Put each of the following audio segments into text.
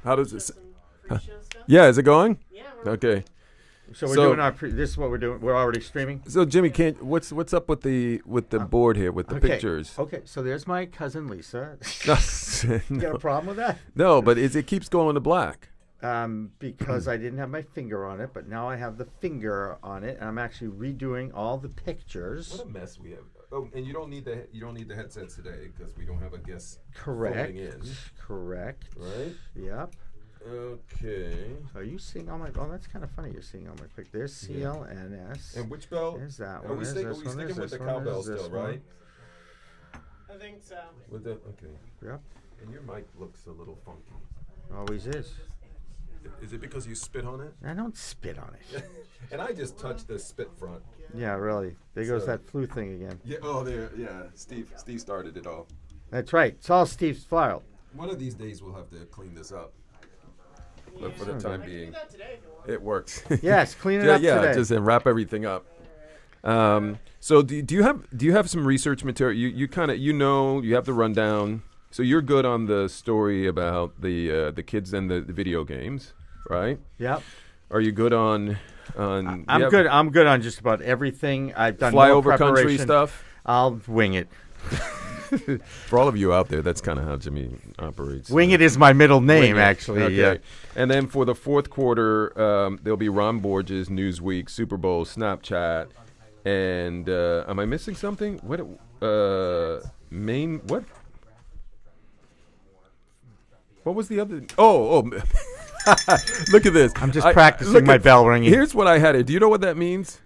How does this? Yeah, is it going? Yeah. Okay. So we're doing our. This is what we're doing. We're already streaming. So Jimmy, what's up with the board here with the pictures? Okay, so there's my cousin Lisa. No. You got a problem with that? No, but it keeps going to black. Because I didn't have my finger on it, but now I have the finger on it, and I'm actually redoing all the pictures. What a mess we have. Oh, and you don't need the headsets today because we don't have a guest. Correct. In. Correct. Right. Yep. Okay. Are you seeing all my? Oh, that's kind of funny. You're seeing all my pictures. There's CLNS. And which bell? There's that one. Are we sticking with the cowbell still, right? I think so. With the okay. Yep. And your mic looks a little funky. Always is. Is it because you spit on it? I don't spit on it. And I just touched the spit front. Yeah, really. There goes that flu thing again. Yeah. Oh, there. Yeah. Steve started it all. That's right. It's all Steve's fault. One of these days we'll have to clean this up. But for the I time can being, do that today if you want. it works. Yes, clean it up today. Yeah, just wrap everything up. So do you have some research material? You kind of you have the rundown. So you're good on the story about the kids and the video games, right? Yep. Are you good on? I'm good. I'm good on just about everything. I've done flyover country stuff. I'll wing it. For all of you out there, that's kind of how Jimmy operates. Wing it is my middle name, actually. Okay. Yeah. And then for the fourth quarter, there'll be Ron Borges, Newsweek, Super Bowl, Snapchat, and am I missing something? What? What? What was the other? Oh. Look at this. I'm just practicing my bell ringing. Here's what I had it. Do you know what that means?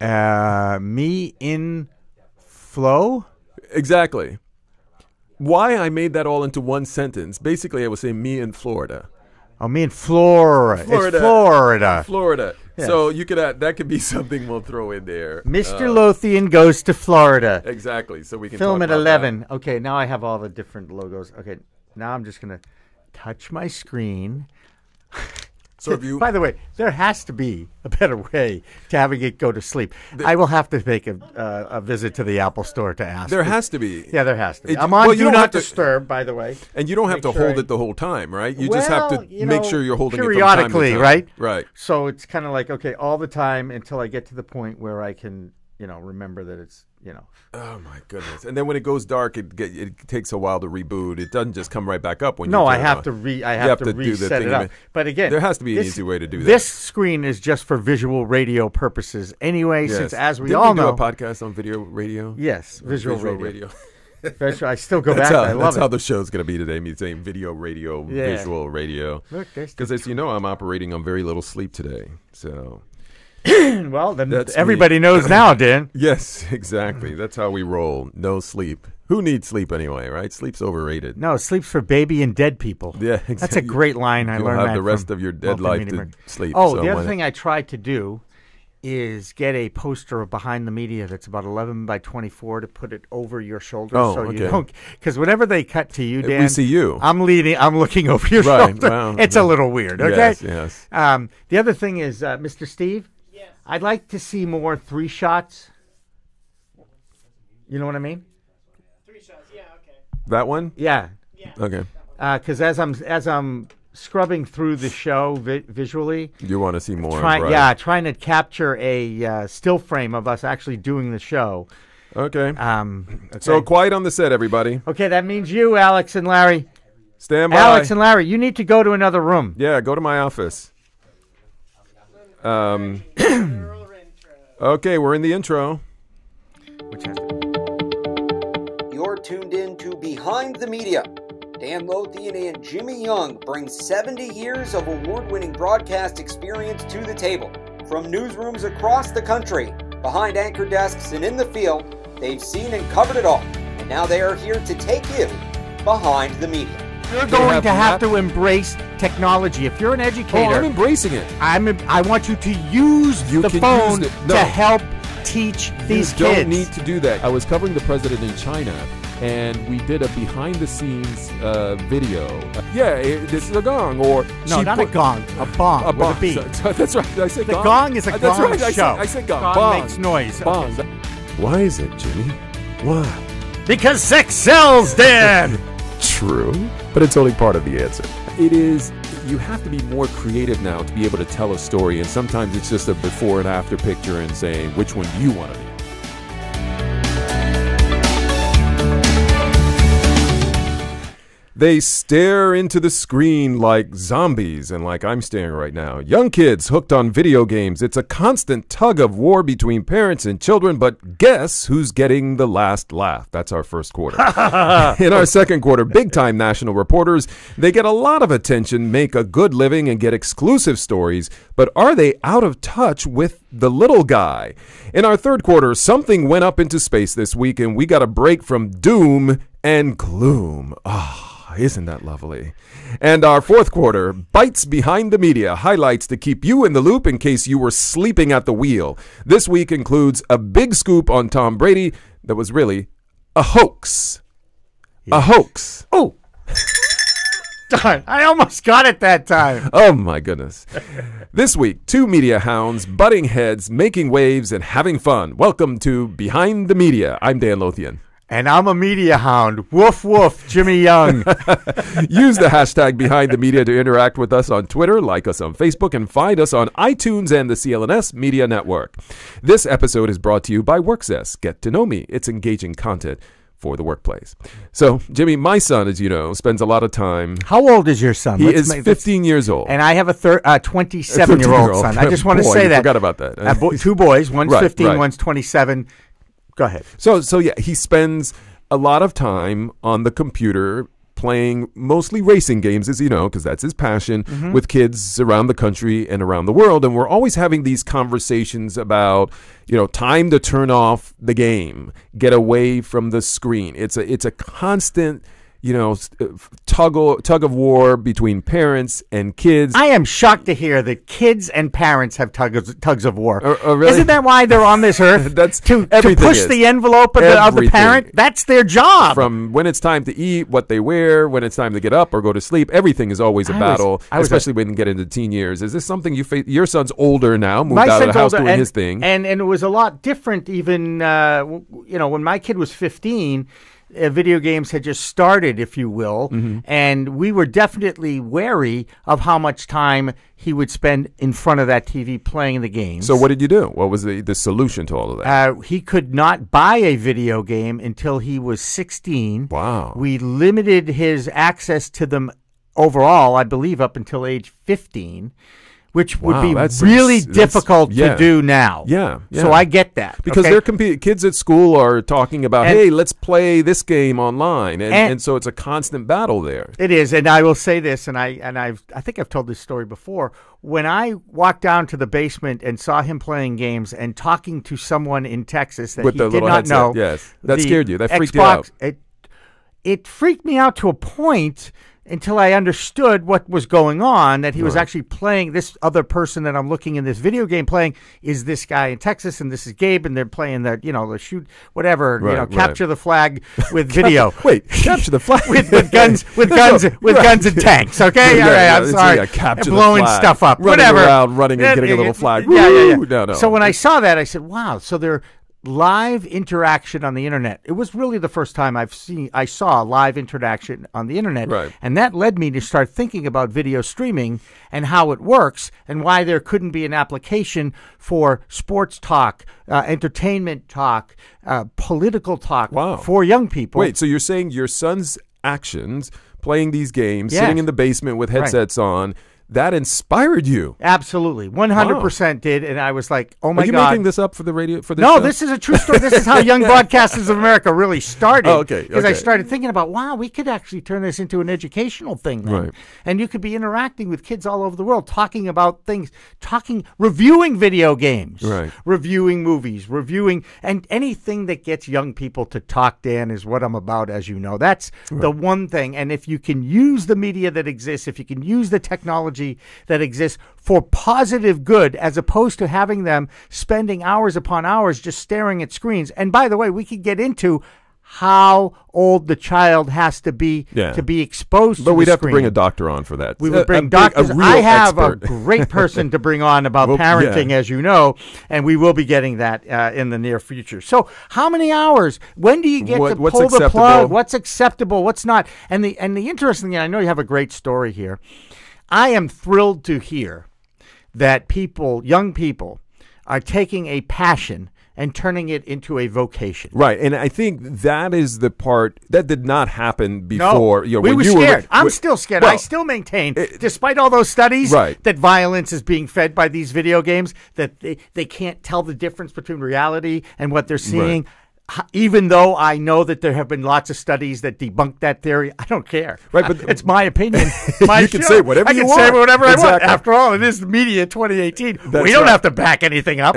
Me in flow? Exactly. Why I made that all into one sentence. Basically, I was saying me in Florida. Oh, me in Florida. It's Florida. Florida. Yes. So you could that could be something we'll throw in there. Mr. Lothian goes to Florida. Exactly. So we can film talk at about 11. that. Okay, now I have all the different logos. Okay, now I'm just gonna touch my screen. So if you, by the way, there has to be a better way to having it go to sleep. I will have to make a visit to the Apple Store to ask. There has to be. Yeah, there has to be. It, I'm on well, you Do don't Not have to, Disturb, by the way. And you don't have to hold it the whole time, right? You just have to make sure you're holding it from time to periodically, time. right? Right. So it's kind of like, okay, all the time until I get to the point where I can, remember that it's, Oh my goodness! And then when it goes dark, it takes a while to reboot. It doesn't just come right back up when you. No, turn I have on. to reset it up. But again, there has to be an easy way to do that. This screen is just for visual radio purposes anyway. Yes. Since as we Didn't all we do know, a podcast on video radio. Yes, visual radio. radio. I still go back. I love that's it. how the show's going to be today. Me saying video radio, visual radio. Because as you know, I'm operating on very little sleep today. So. Well, then everybody knows now, Dan. Yes, exactly. That's how we roll. No sleep. Who needs sleep anyway, right? Sleep's overrated. No, sleep's for baby and dead people. Yeah, exactly. That's a great line. I learned that. You'll have the rest of your dead life to sleep. Oh, the other thing I tried to do is get a poster of Behind the Media that's about 11 by 24 to put it over your shoulder. Oh, so okay. you don't, because whenever they cut to you, Dan, we see you. I'm looking over your shoulder. Well, it's a little weird, okay? Yes. The other thing is, Mr. Steve, yes. I'd like to see more 3 shots. You know what I mean? 3 shots, yeah, okay. That one? Yeah. Okay. Because as I'm scrubbing through the show visually, you want to see more. Trying to capture a still frame of us actually doing the show. Okay. So quiet on the set, everybody. Okay, that means you, Alex and Larry. Stand by. Alex and Larry, you need to go to another room. Yeah, go to my office. Okay, we're in the intro. You're tuned in to Behind the Media. Dan Lothian and Jimmy Young bring 70 years of award-winning broadcast experience to the table. From newsrooms across the country, behind anchor desks and in the field, they've seen and covered it all. And now they are here to take you behind the media. You're going to have to embrace technology. If you're an educator... Oh, I'm embracing it. I want you to use the phone to help teach these kids. You don't need to do that. I was covering the president in China, and we did a behind-the-scenes video. This is a gong, or... No, not a gong. A bong. A bong. With a beat. That's right. I said the gong. Gong is a That's gong right. show. I said gong. Gong bong. makes noise. Bong. Okay. Why is it, Jimmy? Why? Because sex sells, Dan! True, but it's only part of the answer. It is you have to be more creative now to be able to tell a story, and sometimes it's just a before and after picture and saying, which one do you want to be? They stare into the screen like zombies, and like I'm staring right now. Young kids hooked on video games. It's a constant tug of war between parents and children, but guess who's getting the last laugh? That's our first quarter. In our second quarter, big-time national reporters, they get a lot of attention, make a good living, and get exclusive stories, but are they out of touch with the little guy? In our third quarter, something went up into space this week, and we got a break from doom and gloom. Isn't that lovely? And our fourth quarter, bites behind the media, highlights to keep you in the loop in case you were sleeping at the wheel. This week includes a big scoop on Tom Brady that was really a hoax. Yes. A hoax. Oh, darn, I almost got it that time. Oh, my goodness. This week, two media hounds butting heads, making waves, and having fun. Welcome to Behind the Media. I'm Dan Lothian. And I'm a media hound. Woof, woof, Jimmy Young. Use the hashtag Behind the Media to interact with us on Twitter, like us on Facebook, and find us on iTunes and the CLNS Media Network. This episode is brought to you by WorkZest. Get to know me. It's engaging content for the workplace. So, Jimmy, my son, as you know, spends a lot of time. How old is your son? He is 15 years old. And I have a 27-year-old son. I just want to say I that. forgot about that. Two boys. One's Right, 15, right. one's 27. Go ahead. So yeah, he spends a lot of time on the computer playing mostly racing games, as you know, because that's his passion, with kids around the country and around the world. And we're always having these conversations about, time to turn off the game, get away from the screen. It's a constant, tug of war between parents and kids. I am shocked to hear that kids and parents have tugs of war. Really? Isn't that why they're on this earth? That's to everything push is. the envelope of the Everything. parent. That's their job. From when it's time to eat, what they wear, when it's time to get up or go to sleep, everything is always a battle, especially when you get into teen years. Is this something you face? Your son's older now, moved out of the house doing his thing. And it was a lot different even, when my kid was 15, video games had just started, if you will, and we were definitely wary of how much time he would spend in front of that TV playing the games. So what did you do? What was the solution to all of that? He could not buy a video game until he was 16. Wow. We limited his access to them overall, I believe, up until age 15. Which would be really difficult to do now. Yeah. So I get that. Because kids at school are talking about, hey, let's play this game online. And so it's a constant battle there. It is. And I will say this, and I think I've told this story before. When I walked down to the basement and saw him playing games and talking to someone in Texas that with he the did little not headset. know. Yes. That scared you. That freaked Xbox, you out. It freaked me out to a point until I understood what was going on, that he was actually playing this other person that I'm looking in this video game playing is this guy in Texas, and this is Gabe, and they're playing the shoot, whatever, capture the flag with video. Capture the flag with guns and tanks. Okay, all right, I'm sorry, capture blowing the flag. stuff up, running whatever, around, running and getting a little flag. Yeah. No. So when I saw that, I said, wow. So they're live interaction on the internet. It was really the first time I saw live interaction on the internet. Right. And that led me to start thinking about video streaming and how it works and why there couldn't be an application for sports talk, entertainment talk, political talk for young people. Wait, so you're saying your son's actions, playing these games, sitting in the basement with headsets on, that inspired you? Absolutely. 100% did. And I was like, oh my God. Are you making this up for the radio? For this No, show? this is a true story. This is how Young Broadcasters of America really started. Oh, okay. Because I started thinking about, wow, we could actually turn this into an educational thing then. Right. And you could be interacting with kids all over the world, talking about things, reviewing video games, reviewing movies, and anything that gets young people to talk, Dan, is what I'm about, as you know. That's the one thing. And if you can use the media that exists, if you can use the technology that exists for positive good, as opposed to having them spending hours upon hours just staring at screens. And by the way, we could get into how old the child has to be exposed to the screen. But we'd have to bring a doctor on for that. We would bring doctors. I have a great person to bring on about parenting, as you know, and we will be getting that in the near future. So how many hours? When do you get to pull the plug? What's acceptable? What's not? And the interesting thing, I know you have a great story here. I am thrilled to hear that young people, are taking a passion and turning it into a vocation. Right, and I think that is the part that did not happen before. No, we were scared. I'm still scared. Well, I still maintain, despite all those studies, that violence is being fed by these video games, that they can't tell the difference between reality and what they're seeing. Right. Even though I know that there have been lots of studies that debunk that theory, I don't care. Right, but it's my opinion. You can say whatever you want. I can say whatever I want. After all, it is the media 2018. We don't have to back anything up.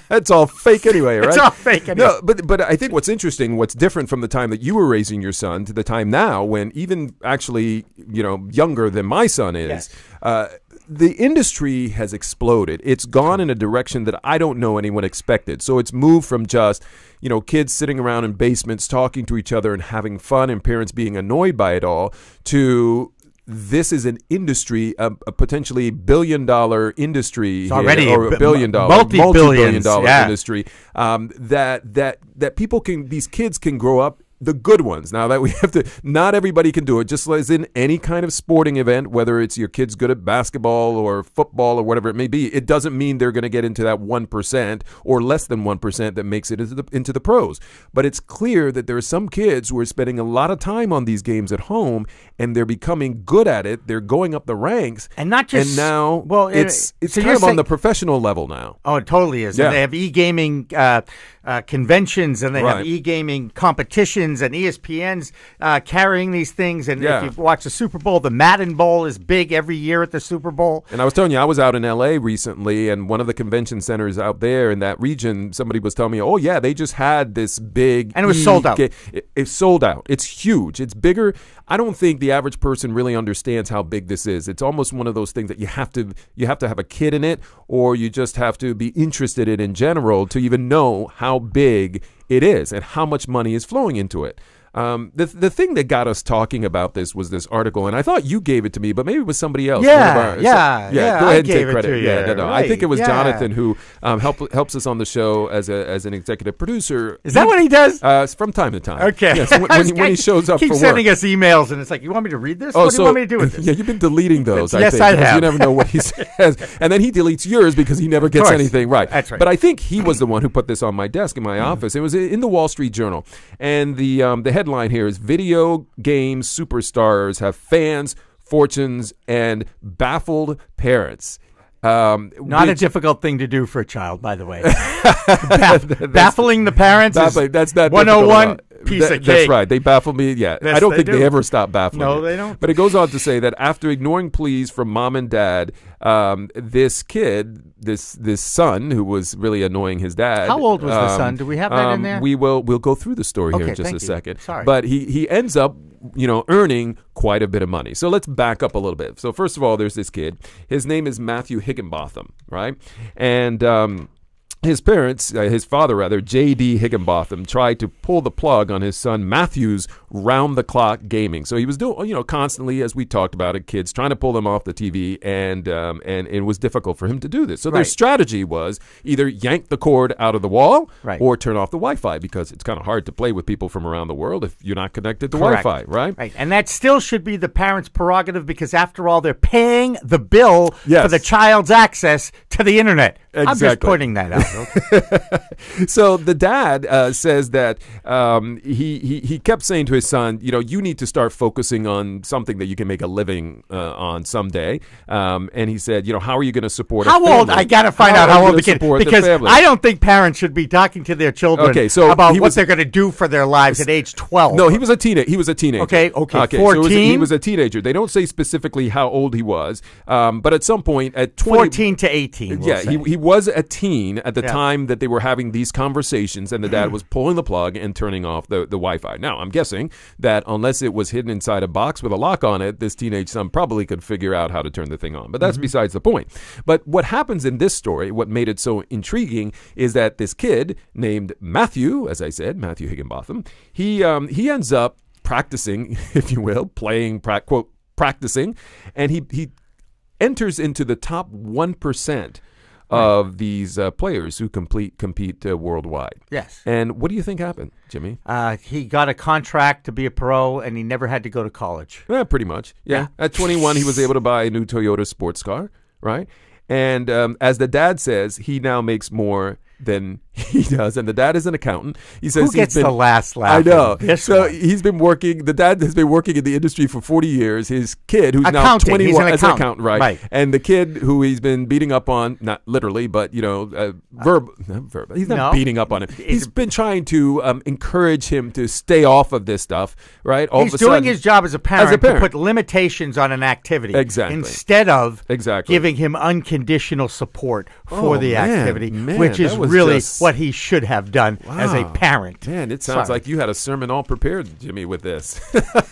It's all fake anyway, right? It's all fake anyway. No, but I think what's interesting, what's different from the time that you were raising your son to the time now, when even actually, younger than my son is. Yes. The industry has exploded. It's gone in a direction that I don't know anyone expected. So it's moved from just, kids sitting around in basements talking to each other and having fun and parents being annoyed by it all to this is an industry, a potentially billion-dollar industry, it's already or a billion-dollar, multi-billion-dollar industry that people can, these kids can grow up. The good ones. Now that we have to, not everybody can do it, just as in any kind of sporting event, whether it's your kid's good at basketball or football or whatever it may be, it doesn't mean they're going to get into that 1% or less than 1% that makes it into the pros. But it's clear that there are some kids who are spending a lot of time on these games at home and they're becoming good at it. They're going up the ranks. And not just, and now it's so kind of on the professional level now. Oh, it totally is. Yeah. And they have e-gaming conventions and they have e-gaming competitions and ESPN's carrying these things. And if you watch the Super Bowl, the Madden Bowl is big every year at the Super Bowl. And I was telling you, I was out in L.A. recently, and one of the convention centers out there in that region, somebody was telling me, oh, yeah, they just had this big... And it was sold out. It's sold out. It's huge. It's bigger. I don't think the average person really understands how big this is. It's almost one of those things that you have to have a kid in it, or you just have to be interested in general to even know how big it is and how much money is flowing into it. The thing that got us talking about this was this article, and I thought you gave it to me, but maybe it was somebody else. Go ahead and take credit. Right. I think it was Jonathan who helps us on the show as an executive producer. Is that what he does? From time to time. Okay. Yes, when he shows up for work. Keep sending us emails, and it's like, you want me to read this? What do you want me to do with this? Yeah, you've been deleting those. Yes, I have. You never know what he says, and then he deletes yours because he never gets anything right. That's right. But I think he was the one who put this on my desk in my office. It was in the Wall Street Journal, and the headline here is Video game superstars have fans, fortunes, and baffled parents. Not a difficult thing to do for a child, by the way. Baffling the parents that's not 101 piece of cake. That's right. They baffle me. Yeah. Yes, I don't think they ever stop baffling No, me. They don't. But it goes on to say that after ignoring pleas from mom and dad, this kid, this son who was really annoying his dad. How old was the son? Do we have that in there? We'll go through the story here in just a second. Sorry. But he ends up earning quite a bit of money. So let's back up a little bit. So first of all, there's this kid. His name is Matthew Higginbotham, right? And his parents, his father rather, J.D. Higginbotham, tried to pull the plug on his son Matthew's round-the-clock gaming. So he was doing, constantly, as we talked about it, kids trying to pull them off the TV, and it was difficult for him to do this. So their strategy was either yank the cord out of the wall or turn off the Wi-Fi, because it's kind of hard to play with people from around the world if you're not connected to Wi-Fi, right? Right, and that still should be the parents' prerogative, because after all, they're paying the bill for the child's access to the internet. Exactly. I'm just pointing that out. So the dad says that he kept saying to his son, you need to start focusing on something that you can make a living on someday. And he said, how are you going to support how old? I got to find out how old the kid, because I don't think parents should be talking to their children about what they're going to do for their lives at age 12. No, he was a teenager. Okay, 14? So he was a teenager. They don't say specifically how old he was, but at some point at 20, 14 to 18. He was a teen at the time that they were having these conversations, and the dad was pulling the plug and turning off the Wi-Fi. Now, I'm guessing that unless it was hidden inside a box with a lock on it, this teenage son probably could figure out how to turn the thing on. But that's besides the point. But what happens in this story, what made it so intriguing, is that this kid named Matthew, as I said, Matthew Higginbotham, he ends up practicing, if you will, quote, practicing, and he enters into the top 1% of these players who compete worldwide. Yes. And what do you think happened, Jimmy? He got a contract to be a pro, and he never had to go to college. Yeah, pretty much. Yeah. At 21, he was able to buy a new Toyota sports car, right? And as the dad says, he now makes more than he does, and the dad is an accountant. He says who gets the last laugh? I know. So he's been working. The dad has been working in the industry for 40 years. His kid, who's now Accounting. 21, He's as an accountant, right? And the kid who he's been beating up on, not literally, but verbal. He's not beating up on him. He's been trying to encourage him to stay off of this stuff, right? He's doing his job as a parent to put limitations on an activity, instead of giving him unconditional support for the activity, which is really what he should have done as a parent. Man, it sounds like you had a sermon all prepared, Jimmy, with this.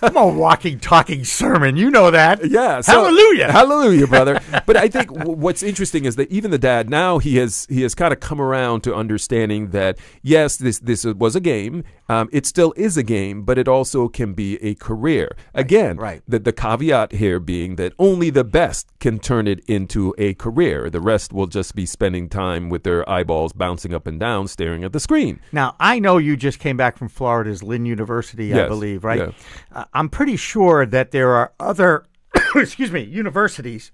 I'm a walking, talking sermon. You know that. Yeah. So, hallelujah. Hallelujah, brother. But I think what's interesting is that even the dad, now he has kind of come around to understanding that, yes, this was a game. It still is a game, but it also can be a career. Again, the caveat here being that only the best can turn it into a career. The rest will just be spending time with their eyeballs bouncing up and down, staring at the screen. Now, I know you just came back from Florida's Lynn University, I believe, right? Yeah. I'm pretty sure that there are other, universities.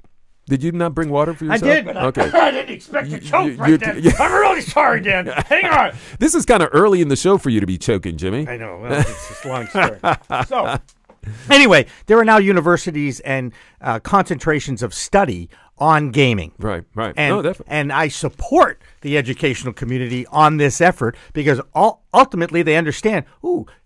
Did you not bring water for yourself? I did, but I didn't expect to choke then. I'm really sorry, Dan. Hang on. This is kind of early in the show for you to be choking, Jimmy. I know. Well, it's just a long story. So, anyway, there are now universities and concentrations of study on gaming. Right. And, definitely. And I support the educational community on this effort because ultimately they understand,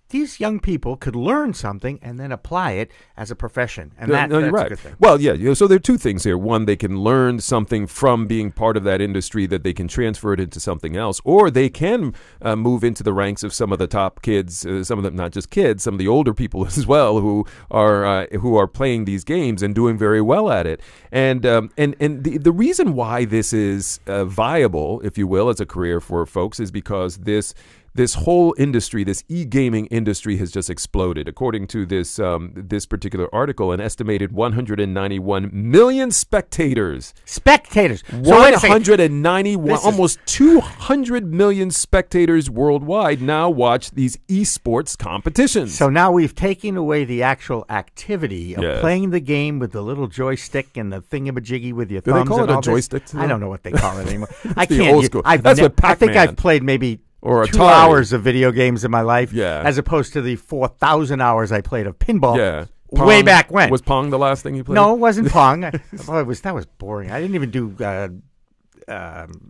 these young people could learn something and then apply it as a profession. And that's you're right. a good thing. Well, yeah. So there are two things here. One, they can learn something from being part of that industry that they can transfer it into something else, or they can move into the ranks of some of the top kids, some of them, not just kids, some of the older people as well who are playing these games and doing very well at it. And the reason why this is viable, if you will, as a career for folks is because this whole industry, this e-gaming industry, has just exploded. According to this particular article, an estimated 191 million spectators. Spectators. 191, almost 200 million spectators worldwide now watch these esports competitions. So now we've taken away the actual activity of playing the game with the little joystick and the thingamajiggy with your thumbs. Do they call it a joystick too? I don't know what they call it anymore. I can't. Old school. That's what Pac-Man. I think I've played maybe or 2 hours of video games in my life, yeah, as opposed to the 4,000 hours I played of pinball. Yeah. Pong, way back when. Was Pong the last thing you played? No, it wasn't Pong. That was boring. I didn't even do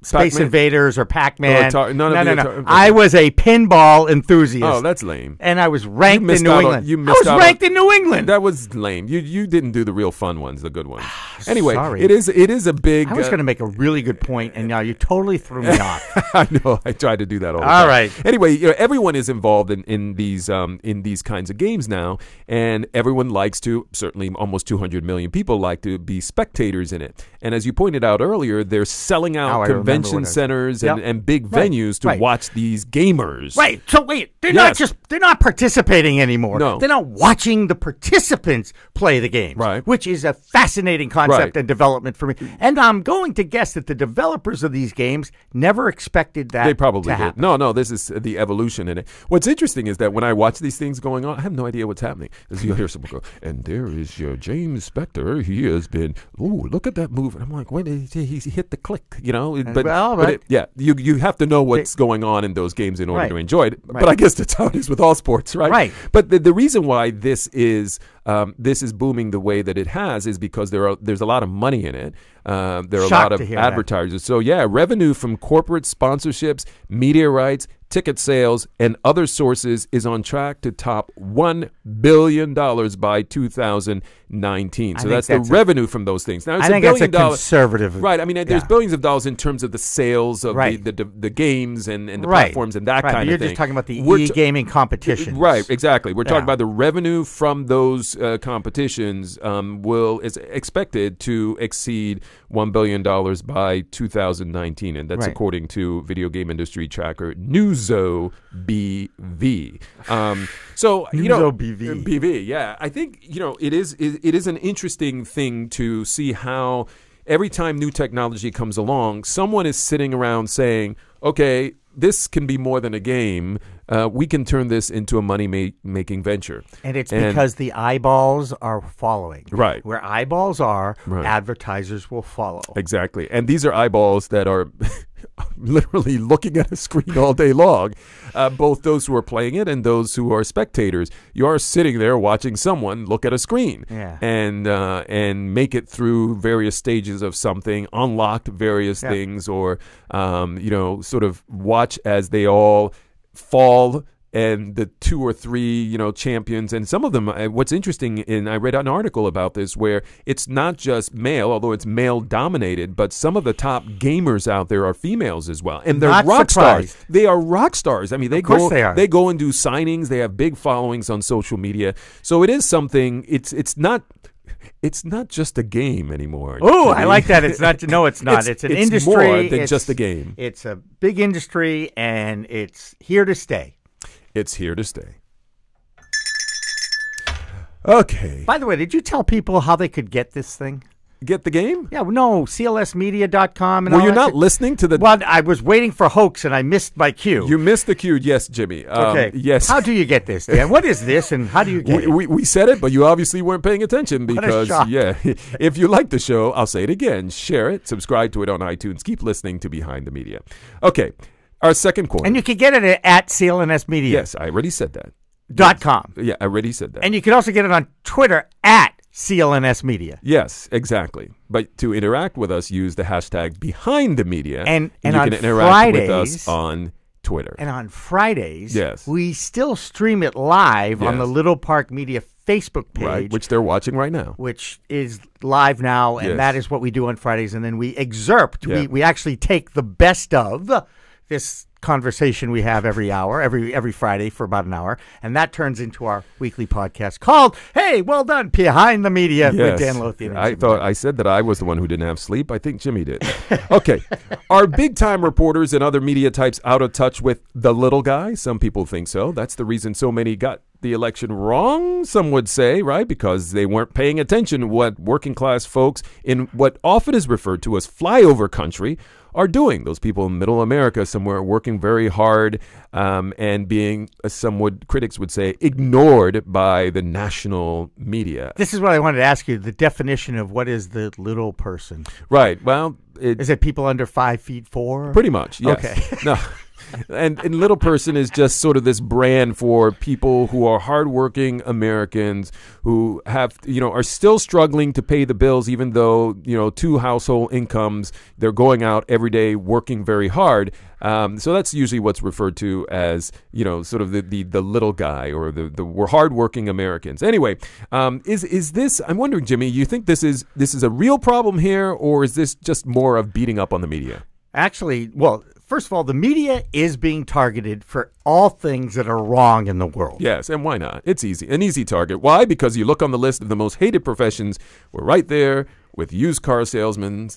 Space Invaders or Pac-Man. No. I was a pinball enthusiast. Oh, that's lame. And I was ranked in New England. I was ranked in New England. That was lame. You didn't do the real fun ones, the good ones. Anyway, it is a big. I was going to make a really good point, and now you totally threw me off. I know. I try to do that all the time. All right. Anyway, everyone is involved in these kinds of games now, and everyone likes to. Certainly, almost 200 million people like to be spectators in it. And as you pointed out earlier, they're selling out convention centers and big venues to watch these gamers. Right. So wait, they're not participating anymore. No. They're not watching the participants play the games. Right. Which is a fascinating concept and development for me. And I'm going to guess that the developers of these games never expected that. They probably to did. happen. No, this is the evolution in it. What's interesting is that when I watch these things going on, I have no idea what's happening. As you'll hear someone go, and there is your James Spector. He has been, look at that move. And I'm like, wait, he hit the click, But you have to know what's going on in those games in order to enjoy it. But I guess that's how it is with all sports, right? Right. But the reason why this is booming the way that it has is because there's a lot of money in it. There are a lot of advertisers. So revenue from corporate sponsorships, media rights, ticket sales, and other sources is on track to top $1 billion by 2019. So that's the revenue from those things. Now, it's I think that's a conservative. Right. I mean, there's billions of dollars in terms of the sales of the games and the platforms and that kind of thing. You're just talking about the e-gaming competitions. Right, exactly. We're talking about the revenue from those competitions is expected to exceed $1 billion by 2019. And that's according to video game industry tracker Newzo BV. Newzo BV. I think it is an interesting thing to see how every time new technology comes along, someone is sitting around saying, okay, this can be more than a game. We can turn this into a money-making venture. And it's because the eyeballs are following. Right. Where eyeballs are, advertisers will follow. Exactly. And these are eyeballs that are literally looking at a screen all day long, both those who are playing it and those who are spectators. You are sitting there watching someone look at a screen and make it through various stages of something, unlock various things, or sort of watch as they all fall, and the 2 or 3 champions, and some of them, what's interesting, I read an article about this where it's not just male, although it's male dominated, but some of the top gamers out there are females as well, and they're rock stars. They are rock stars. I mean, they go and do signings. They have big followings on social media. So it is something. It's not just a game anymore. Oh, I like that. It's not. No, it's not. It's an industry. More than just a game. It's a big industry, and it's here to stay. It's here to stay. Okay. By the way, did you tell people how they could get this thing? Get the game? Yeah, no, clsmedia.com. Well, you're not listening to the... Well, I was waiting for hoax, and I missed my cue. You missed the cue, yes, Jimmy. Okay. Yes. How do you get this, Dan? What is this, and how do you get it? We said it, but you obviously weren't paying attention because, if you like the show, I'll say it again. Share it, subscribe to it on iTunes. Keep listening to Behind the Media. Okay, our second corner. And you can get it at CLNS Media. Yes, I already said that. .com. Yeah, I already said that. And you can also get it on Twitter at CLNS Media. Yes, exactly. But to interact with us, use the hashtag Behind the Media, and you can interact with us on Twitter. And on Fridays, we still stream it live on the Little Park Media Facebook page. Right, which they're watching right now. Which is live now, and that is what we do on Fridays. And then we excerpt. We actually take the best of this conversation we have every hour, every Friday for about an hour, and that turns into our weekly podcast called "Hey, well done, Behind the Media" with Dan Lothian. I thought I said that I was the one who didn't have sleep. I think Jimmy did. Okay, are big time reporters and other media types out of touch with the little guy? Some people think so. That's the reason so many got the election wrong, some would say, right? Because they weren't paying attention to what working class folks in what often is referred to as flyover country are doing. Those people in middle America somewhere working very hard and being, as critics would say, ignored by the national media. This is what I wanted to ask you, the definition of what is the little person. Right. Well, is it people under 5'4"? Pretty much, yes. Okay. No. And little person is just sort of this brand for people who are hardworking Americans who have, are still struggling to pay the bills, even though, 2 household incomes, they're going out every day working very hard. So that's usually what's referred to as, sort of the little guy or the hardworking Americans. Anyway, is this, I'm wondering, Jimmy, you think this is a real problem here, or is this just more of beating up on the media? Actually, well, first of all, the media is being targeted for all things that are wrong in the world. Yes, and why not? It's an easy target. Why? Because you look on the list of the most hated professions, we're right there with used car salesmen,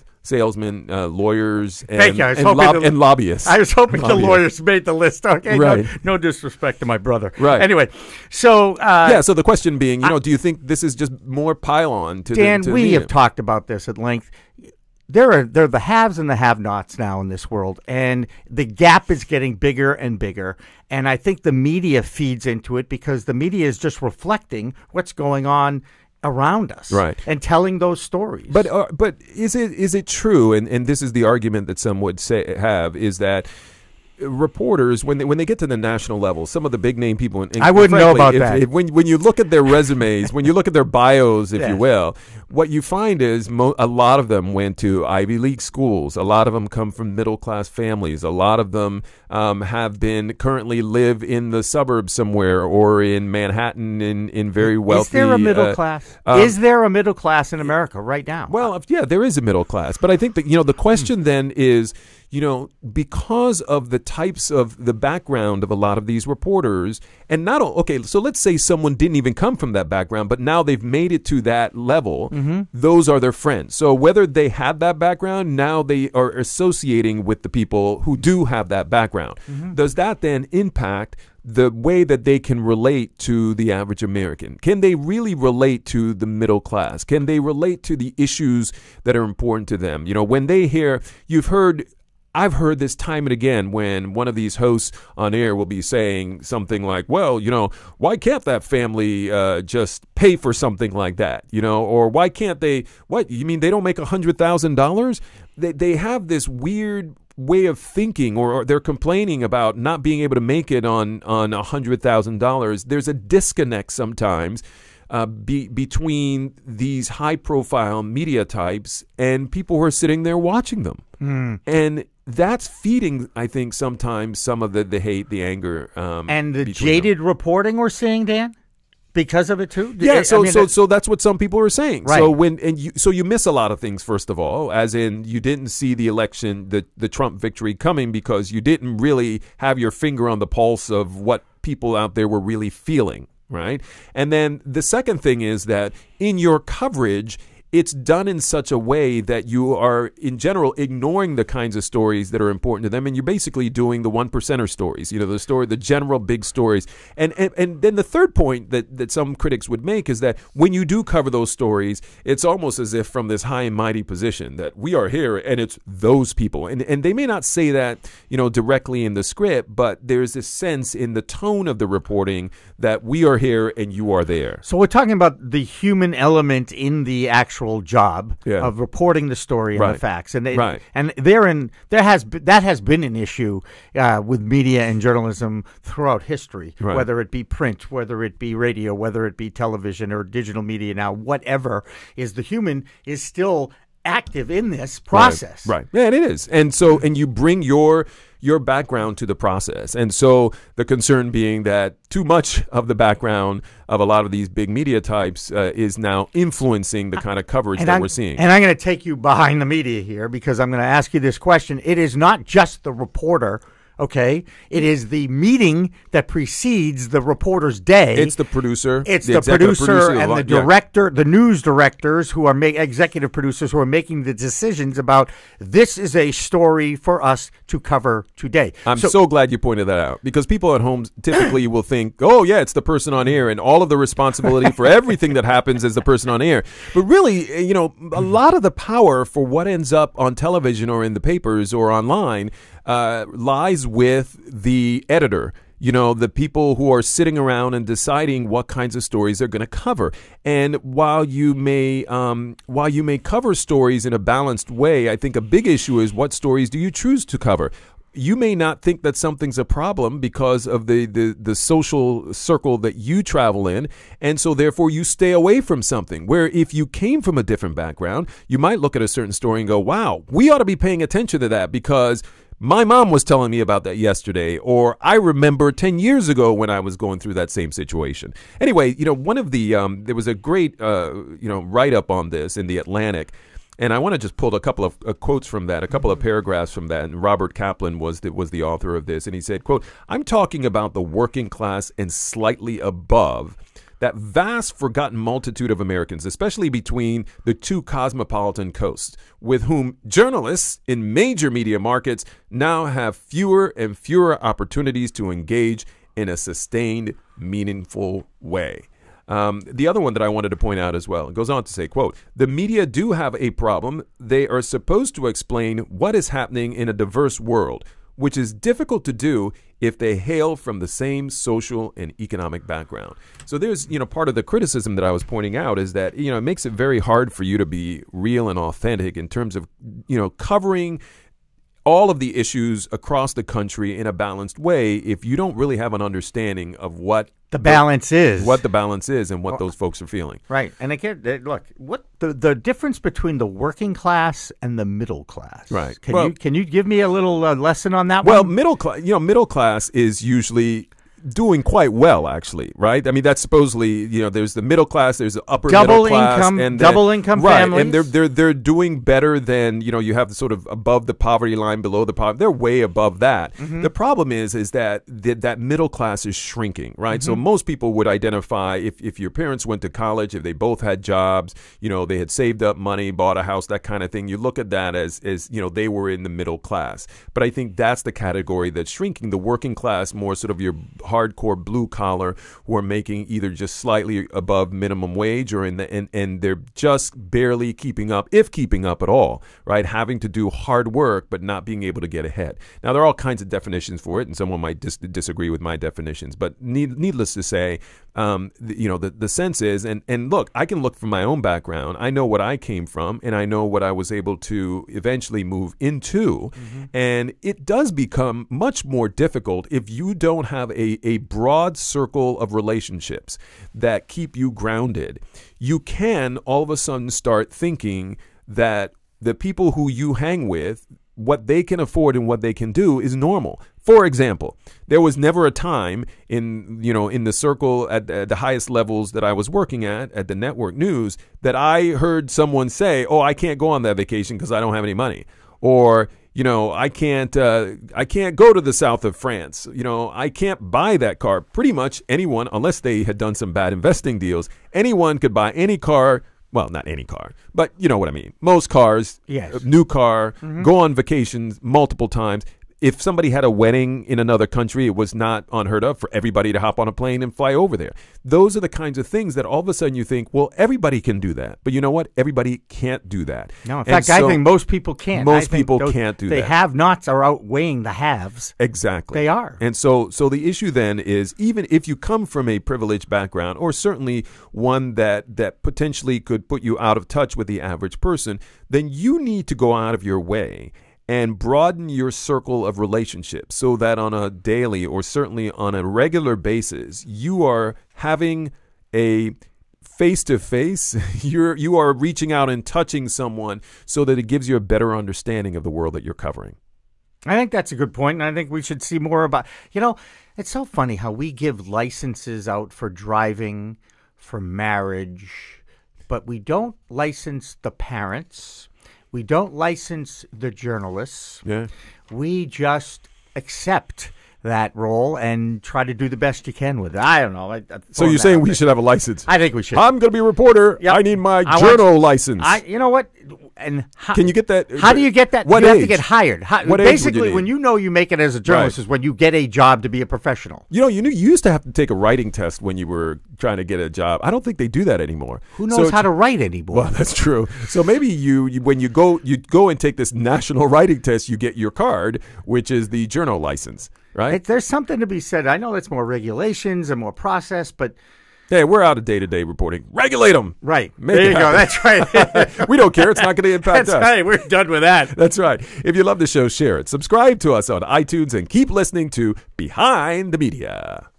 lawyers, and lobbyists. I was hoping the lawyers made the list. Okay, right. No disrespect to my brother. Right. Anyway, so so the question being, do you think this is just more pile-on to Dan, the we media? have talked about this at length. There are the haves and the have-nots now in this world, and the gap is getting bigger and bigger. And I think the media feeds into it because the media is just reflecting what's going on around us, right, and telling those stories. But is it true? And this is the argument that some would have is that reporters, when they get to the national level, some of the big name people, I wouldn't know about that. When you look at their resumes, when you look at their bios, if you will, what you find is a lot of them went to Ivy League schools. A lot of them come from middle class families. A lot of them currently live in the suburbs somewhere or in Manhattan in very wealthy. Is there a middle class? Is there a middle class in America right now? Well, yeah, there is a middle class, but I think that the question then is, because of the types of the background of a lot of these reporters, and so let's say someone didn't even come from that background, but now they've made it to that level, those are their friends. So whether they had that background, now they are associating with the people who do have that background. Does that then impact the way that they can relate to the average American? Can they really relate to the middle class? Can they relate to the issues that are important to them? When they hear, I've heard this time and again when one of these hosts on air will be saying something like, well, why can't that family just pay for something like that? Or why can't they, what, you mean they don't make $100,000? They have this weird way of thinking, or they're complaining about not being able to make it on $100,000. There's a disconnect sometimes between these high-profile media types and people who are sitting there watching them. And that's feeding, I think, sometimes some of the hate, the anger. And the jaded reporting we're seeing, Dan? Because of it too? Yeah, so that's what some people are saying. Right. So you miss a lot of things, first of all, as in you didn't see the election, the Trump victory coming because you didn't really have your finger on the pulse of what people out there were really feeling, right? And then the second thing is that in your coverage, it's done in such a way that you are, in general, ignoring the kinds of stories that are important to them, and you're basically doing the one percenter stories, the general big stories. And then the third point that some critics would make is that when you do cover those stories, it's almost as if from this high and mighty position that we are here and it's those people. And they may not say that, directly in the script, but there's this sense in the tone of the reporting that we are here and you are there. So we're talking about the human element in the actual job of reporting the story and the facts, and that has been an issue with media and journalism throughout history, whether it be print, whether it be radio, whether it be television or digital media. Now, whatever is, the human is still active in this process, right? Yeah, and it is, and you bring your background to the process. And so the concern being that too much of the background of a lot of these big media types is now influencing the kind of coverage that we're seeing. And I'm going to take you behind the media here because I'm going to ask you this question. It is not just the reporter. Okay, it is the meeting that precedes the reporter's day. It's the producer. It's the producer and the director, the news directors who are executive producers who are making the decisions about this is a story for us to cover today. I'm so glad you pointed that out because people at home typically will think, oh, yeah, it's the person on air and all of the responsibility for everything that happens is the person on air. But really, a lot of the power for what ends up on television or in the papers or online lies with the editor, the people who are sitting around and deciding what kinds of stories they're going to cover. And while you may cover stories in a balanced way, I think a big issue is what stories do you choose to cover? You may not think that something's a problem because of the social circle that you travel in, and so therefore you stay away from something. Where if you came from a different background, you might look at a certain story and go, wow, we ought to be paying attention to that because my mom was telling me about that yesterday, or I remember 10 years ago when I was going through that same situation. Anyway, one of the there was a great write-up on this in the Atlantic, and I want to just pull a couple of quotes from that, a couple of paragraphs from that. And Robert Kaplan was the author of this, and he said, quote, "I'm talking about the working class and slightly above, that vast forgotten multitude of Americans, especially between the two cosmopolitan coasts, with whom journalists in major media markets now have fewer and fewer opportunities to engage in a sustained, meaningful way." The other one that I wanted to point out as well, it goes on to say, quote, "The media do have a problem. They are supposed to explain what is happening in a diverse world, which is difficult to do if they hail from the same social and economic background." So there's, part of the criticism that I was pointing out is that, it makes it very hard for you to be real and authentic in terms of, covering all of the issues across the country in a balanced way if you don't really have an understanding of what the balance is, and what those folks are feeling. Right. And again, look, what the difference between the working class and the middle class. Right. Can you give me a little lesson on that one? Well, one? middle class is usually doing quite well, actually, right? I mean, that's supposedly, there's the middle class, there's the upper double middle class, income, and double income right, families, and they're doing better than you have the sort of above the poverty line, below the poverty. They're way above that. Mm-hmm. The problem is that that middle class is shrinking, right? So most people would identify if your parents went to college, if they both had jobs, they had saved up money, bought a house, that kind of thing. You look at that as they were in the middle class. But I think that's the category that's shrinking. The working class, more sort of your hardcore blue collar, who are making either just slightly above minimum wage or and they're just barely keeping up, if keeping up at all, right? Having to do hard work but not being able to get ahead. Now, there are all kinds of definitions for it, and someone might disagree with my definitions. But needless to say, the sense is, and look, I can look from my own background. I know what I came from, and I know what I was able to eventually move into. And it does become much more difficult if you don't have a broad circle of relationships that keep you grounded. You can all of a sudden start thinking that the people who you hang with, what they can afford and what they can do is normal. For example, there was never a time in the circle at the highest levels that I was working at the network news, that I heard someone say, "Oh, I can't go on that vacation because I don't have any money," or I can't go to the south of France. I can't buy that car. Pretty much anyone, unless they had done some bad investing deals, anyone could buy any car. Well, not any car, but you know what I mean. Most cars, yes. New car, go on vacations multiple times. If somebody had a wedding in another country, it was not unheard of for everybody to hop on a plane and fly over there. Those are the kinds of things that all of a sudden you think, well, everybody can do that. But you know what? Everybody can't do that. No, in fact, I think most people can't. Most people can't do that. The have-nots are outweighing the haves. Exactly. They are. And so the issue then is, even if you come from a privileged background, or certainly one that potentially could put you out of touch with the average person, then you need to go out of your way and broaden your circle of relationships so that on a daily or certainly on a regular basis, you are having a face-to-face. You are reaching out and touching someone so that it gives you a better understanding of the world that you're covering. I think that's a good point, and I think we should see more about, it's so funny how we give licenses out for driving, for marriage, but we don't license the parents. We don't license the journalists. Yeah. We just accept that role and try to do the best you can with it. I don't know. So you're saying we should have a license? I think we should. I'm going to be a reporter. Yep. I need my journal license. You know what? And can you get that? How do you get that? What you age? have to get hired. What basically, age when you make it as a journalist, is when you get a job to be a professional. You used to have to take a writing test when you were trying to get a job. I don't think they do that anymore. Who knows how to write anymore? Well, that's true. So maybe when you go and take this national writing test, you get your card, which is the journal license, right? There's something to be said. I know that's more regulations and more process, but hey, we're out of day-to-day reporting. Regulate them. Right. There you go. That's right. We don't care. It's not going to impact us. That's right. We're done with that. That's right. If you love the show, share it. Subscribe to us on iTunes and keep listening to Behind the Media.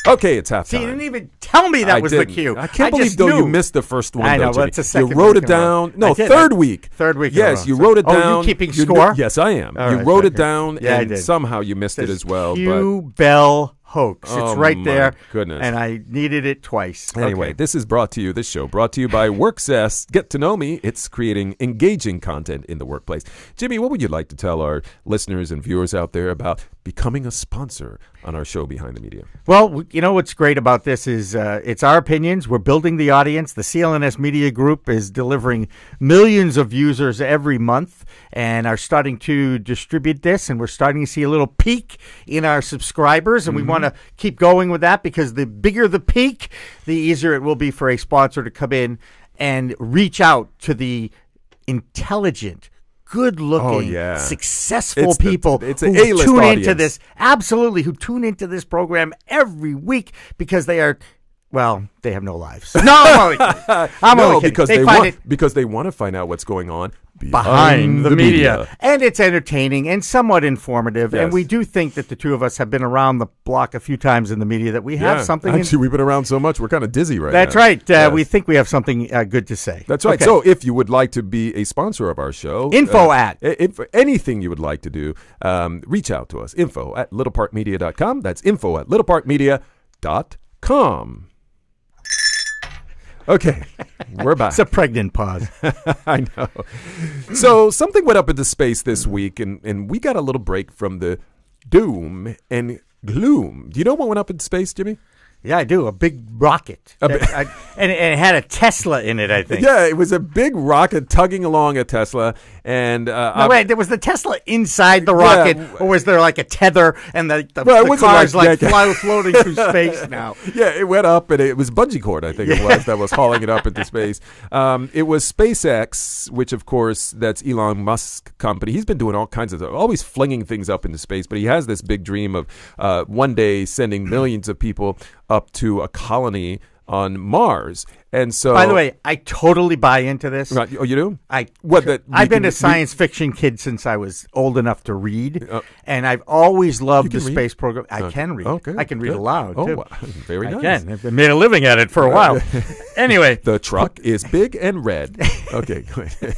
Okay, it's halftime. See, you didn't even tell me that was the cue. I can't believe, though, you missed the first one. I know, but it's the second. You wrote it down. No, third week. Third week. Yes, you wrote it down. Oh, you keeping score? Yes, I am. You wrote it down, and somehow you missed it as well. Hugh Bell hoax. It's right there. Goodness. And I needed it twice. Anyway, this show brought to you by WorkSess. Get to know me. It's creating engaging content in the workplace. Jimmy, what would you like to tell our listeners and viewers out there about becoming a sponsor on our show Behind the Media? Well, what's great about this is it's our opinions. We're building the audience. The CLNS Media Group is delivering millions of users every month and are starting to distribute this. And we're starting to see a little peak in our subscribers. And we want to keep going with that, because the bigger the peak, the easier it will be for a sponsor to come in and reach out to the intelligent, good-looking, successful people who tune into this. Absolutely, who tune into this program every week because they are Well, they have no lives. No, I'm only kidding. I'm only kidding. Because they want to find out what's going on behind the media. And it's entertaining and somewhat informative. Yes. And we do think that the two of us have been around the block a few times in the media that we have something. Actually, we've been around so much, we're kind of dizzy right That's now. right. Yes. We think we have something good to say. That's right. Okay. So if you would like to be a sponsor of our show, if anything you would like to do, reach out to us. info@littlepartmedia.com. That's info@littlepartmedia.com. Okay, we're back. It's a pregnant pause. I know. So something went up into space this week, and we got a little break from the doom and gloom. Do you know what went up into space, Jimmy? Yeah, I do. A big rocket. And it had a Tesla in it, I think. Yeah, it was a big rocket tugging along a Tesla. And no, wait, was the Tesla inside the rocket, or was there like a tether and the car's floating through space now? Yeah, it went up, and it was bungee cord, I think it was, that was hauling it up into space. It was SpaceX, which, of course, that's Elon Musk's company. He's been doing all kinds of, always flinging things up into space, but he has this big dream of one day sending millions of people up to a colony on Mars. And so, by the way, I totally buy into this. Right. Oh, you do? I've been a science fiction kid since I was old enough to read, and I've always loved the space program. I can read. Okay. I can read aloud, too. Wow. Very nice. I can. I've made a living at it for a while. Anyway. The truck is big and red. Okay, go ahead.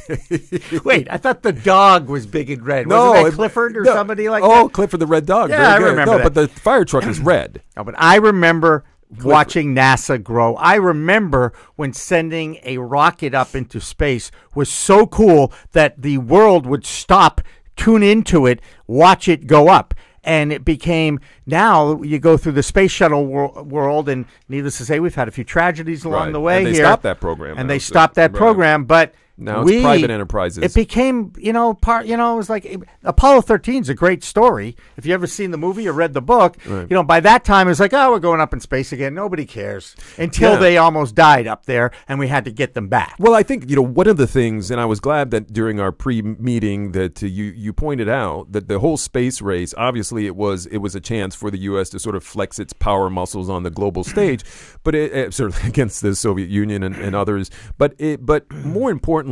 Wait, I thought the dog was big and red. No, Wasn't that Clifford or somebody like that? Oh, Clifford the red dog. Yeah, I remember that. But the fire truck is red. No, but I remember watching NASA grow. I remember when sending a rocket up into space was so cool that the world would stop, tune into it, watch it go up. And it became, now you go through the space shuttle world, and needless to say, we've had a few tragedies along the way and here. They stopped that program. And they stopped that program, but now it's private enterprises. It became, it was like Apollo 13 is a great story. If you ever seen the movie or read the book, by that time it was like, oh, we're going up in space again. Nobody cares until they almost died up there, and we had to get them back. Well, I think one of the things, and I was glad that during our pre-meeting that you pointed out that the whole space race, obviously it was a chance for the U.S. to sort of flex its power muscles on the global stage, but certainly against the Soviet Union and others. But more importantly,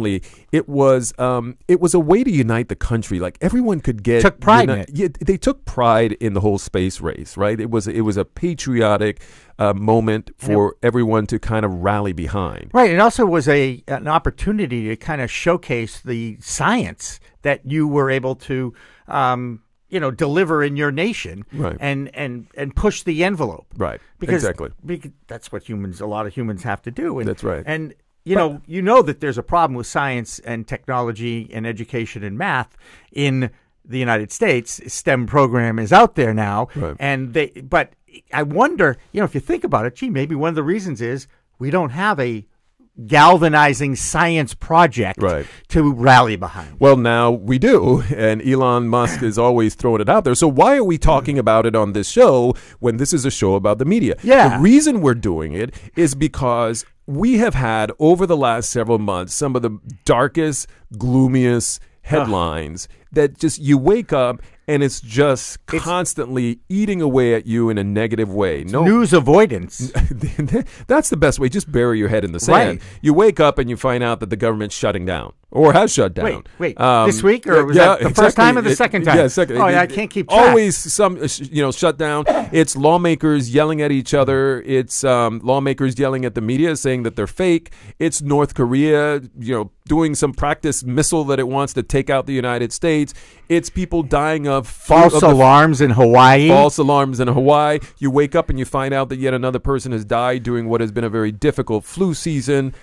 it was a way to unite the country. Like everyone could took pride in it. Yeah, they took pride in the whole space race, right? It was a patriotic moment for everyone to kind of rally behind. Right. It also was an opportunity to kind of showcase the science that you were able to deliver in your nation, right, and push the envelope, right? Because that's what a lot of humans have to do. And that's right. And you know that there's a problem with science and technology and education and math in the United States. STEM program is out there now, right. But I wonder, if you think about it, maybe one of the reasons is we don't have a galvanizing science project to rally behind. Well, now we do, and Elon Musk is always throwing it out there. So why are we talking about it on this show when this is a show about the media? Yeah. The reason we're doing it is because we have had, over the last several months, some of the darkest, gloomiest headlines that just you wake up and it's just constantly eating away at you in a negative way. News avoidance. That's the best way. Just bury your head in the sand. Right. You wake up and you find out that the government's shutting down or has shut down. Wait. This week, or was that the first time or the second time? Yeah, second. Oh, I can't keep track. Always some shut down. It's lawmakers yelling at each other. It's lawmakers yelling at the media saying that they're fake. It's North Korea, doing some practice missile that it wants to take out the United States. It's people dying of false alarms in Hawaii. False alarms in Hawaii. You wake up and you find out that yet another person has died during what has been a very difficult flu season.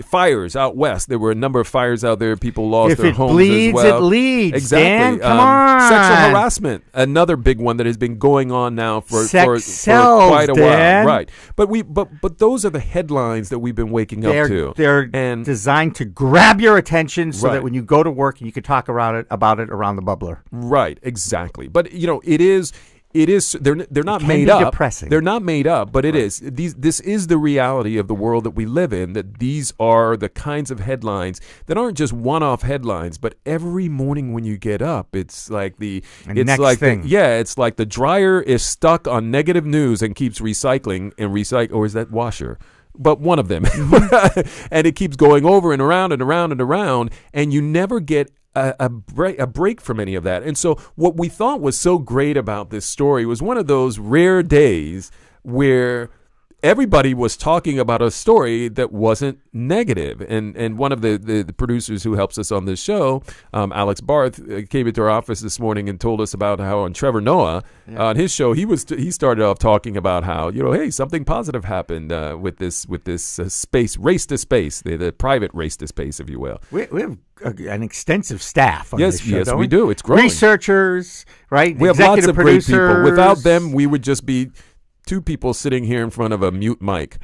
Fires out west. There were a number of fires out there. People lost their homes bleeds, as well. It leads. Exactly. Dan, come on. Sexual harassment. Another big one that has been going on now for quite a Dan. while. Right. But those are the headlines that we've been waking up to. They're designed to grab your attention so that when you go to work, you can talk about it around the bubbler. Right, exactly. But it is it is. They're not can made be up. depressing. They're not made up, but it is. This is the reality of the world that we live in. That these are the kinds of headlines that aren't just one-off headlines, but every morning when you get up, it's like next thing. It's like the dryer is stuck on negative news and keeps recycling, or is that washer? But one of them, and it keeps going over and around and around and around, and you never get a break from any of that. And so what we thought was so great about this story was one of those rare days where everybody was talking about a story that wasn't negative. And one of the producers who helps us on this show, Alex Barth, came into our office this morning and told us about how on Trevor Noah, on his show, he started off talking about how, hey, something positive happened with this space race to space, the private race to space, if you will. We have an extensive staff on this show, yes, don't we do. It's growing. Researchers, right? We have lots of great people. Producers. Without them, we would just be two people sitting here in front of a mute mic.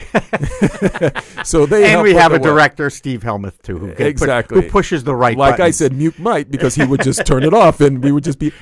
So they and help we with have the a work. director, Steve Helmuth, too, who pushes the right Like buttons. I said, mute mic, because he would just turn it off and we would just be.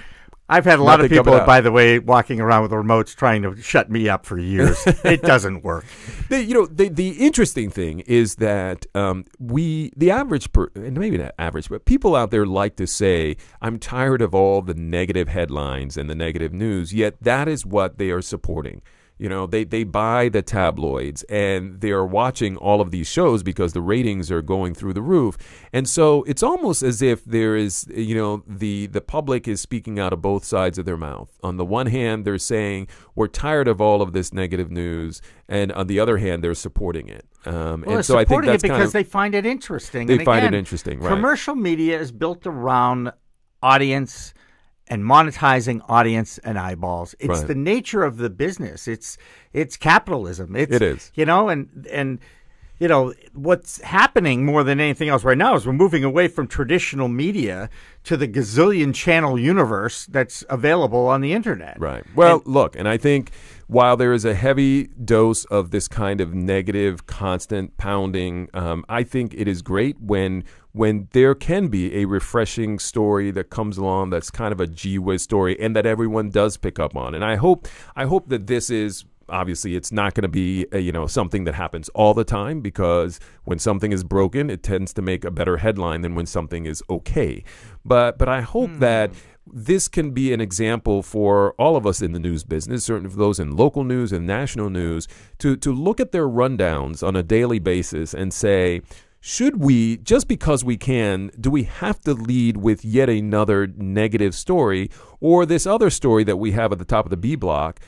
I've had a lot of Nothing people, coming out. by the way, walking around with remotes trying to shut me up for years. It doesn't work. The interesting thing is that the average, and maybe not average, but people out there like to say, I'm tired of all the negative headlines and the negative news, yet that is what they are supporting. They buy the tabloids and they are watching all of these shows because the ratings are going through the roof. And so it's almost as if there is, the public is speaking out of both sides of their mouth. On the one hand, they're saying we're tired of all of this negative news. And on the other hand, they're supporting it. And so I think that's because they find it interesting. They find it interesting, right? Commercial media is built around audience and monetizing audience and eyeballs. It's the nature of the business. It's capitalism. It is. And what's happening more than anything else right now is we're moving away from traditional media to the gazillion channel universe that's available on the internet. Right. Well, look, and I think while there is a heavy dose of this kind of negative, constant pounding, I think it is great when there can be a refreshing story that comes along that's kind of a gee whiz story and that everyone does pick up on. And I hope that this is. Obviously, it's not going to be something that happens all the time, because when something is broken, it tends to make a better headline than when something is okay. But I hope that this can be an example for all of us in the news business, certainly for those in local news and national news, to look at their rundowns on a daily basis and say, should we, just because we can, do we have to lead with yet another negative story, or this other story that we have at the top of the B block?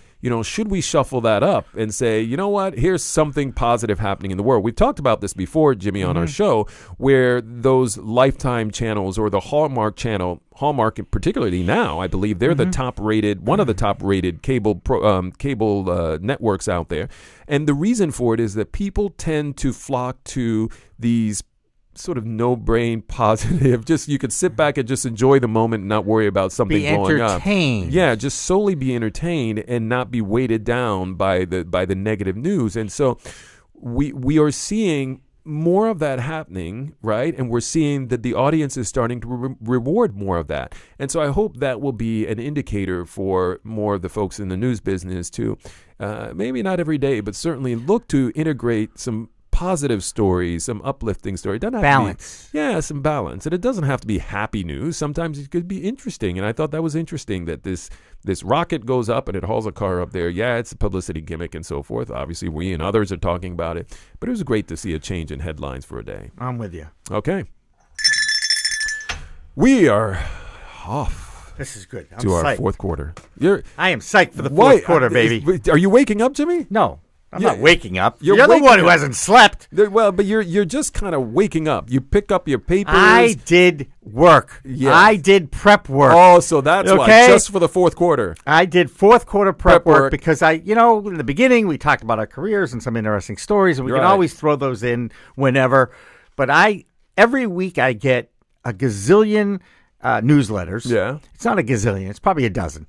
Should we shuffle that up and say, you know what, here's something positive happening in the world? We've talked about this before, Jimmy, on our show, where those Lifetime channels or the Hallmark channel, Hallmark particularly now, I believe they're the top-rated, one of the top-rated cable networks out there. And the reason for it is that people tend to flock to these sort of no-brain positive, just you could sit back and just enjoy the moment and not worry about something blowing up. Be entertained. Yeah, just solely be entertained and not be weighted down by the negative news. And so we are seeing more of that happening, right? And we're seeing that the audience is starting to reward more of that. And so I hope that will be an indicator for more of the folks in the news business to maybe not every day, but certainly look to integrate some positive stories, some uplifting story. It doesn't have balance. To be, some balance. And it doesn't have to be happy news. Sometimes it could be interesting. And I thought that was interesting that this rocket goes up and it hauls a car up there. Yeah, it's a publicity gimmick and so forth. Obviously, we and others are talking about it. But it was great to see a change in headlines for a day. I'm with you. Okay. We are off. This is good. I'm to psyched. Our fourth quarter. I am psyched for the fourth quarter, baby. Are you waking up, Jimmy? No. I'm not waking up. You're the one who hasn't slept. Well, but you're just kind of waking up. You pick up your papers. I did work. Yes. I did prep work. Oh, so that's why. Just for the fourth quarter. I did fourth quarter prep work because in the beginning we talked about our careers and some interesting stories, and we can always throw those in whenever. But every week I get a gazillion newsletters. Yeah. It's not a gazillion. It's probably a dozen.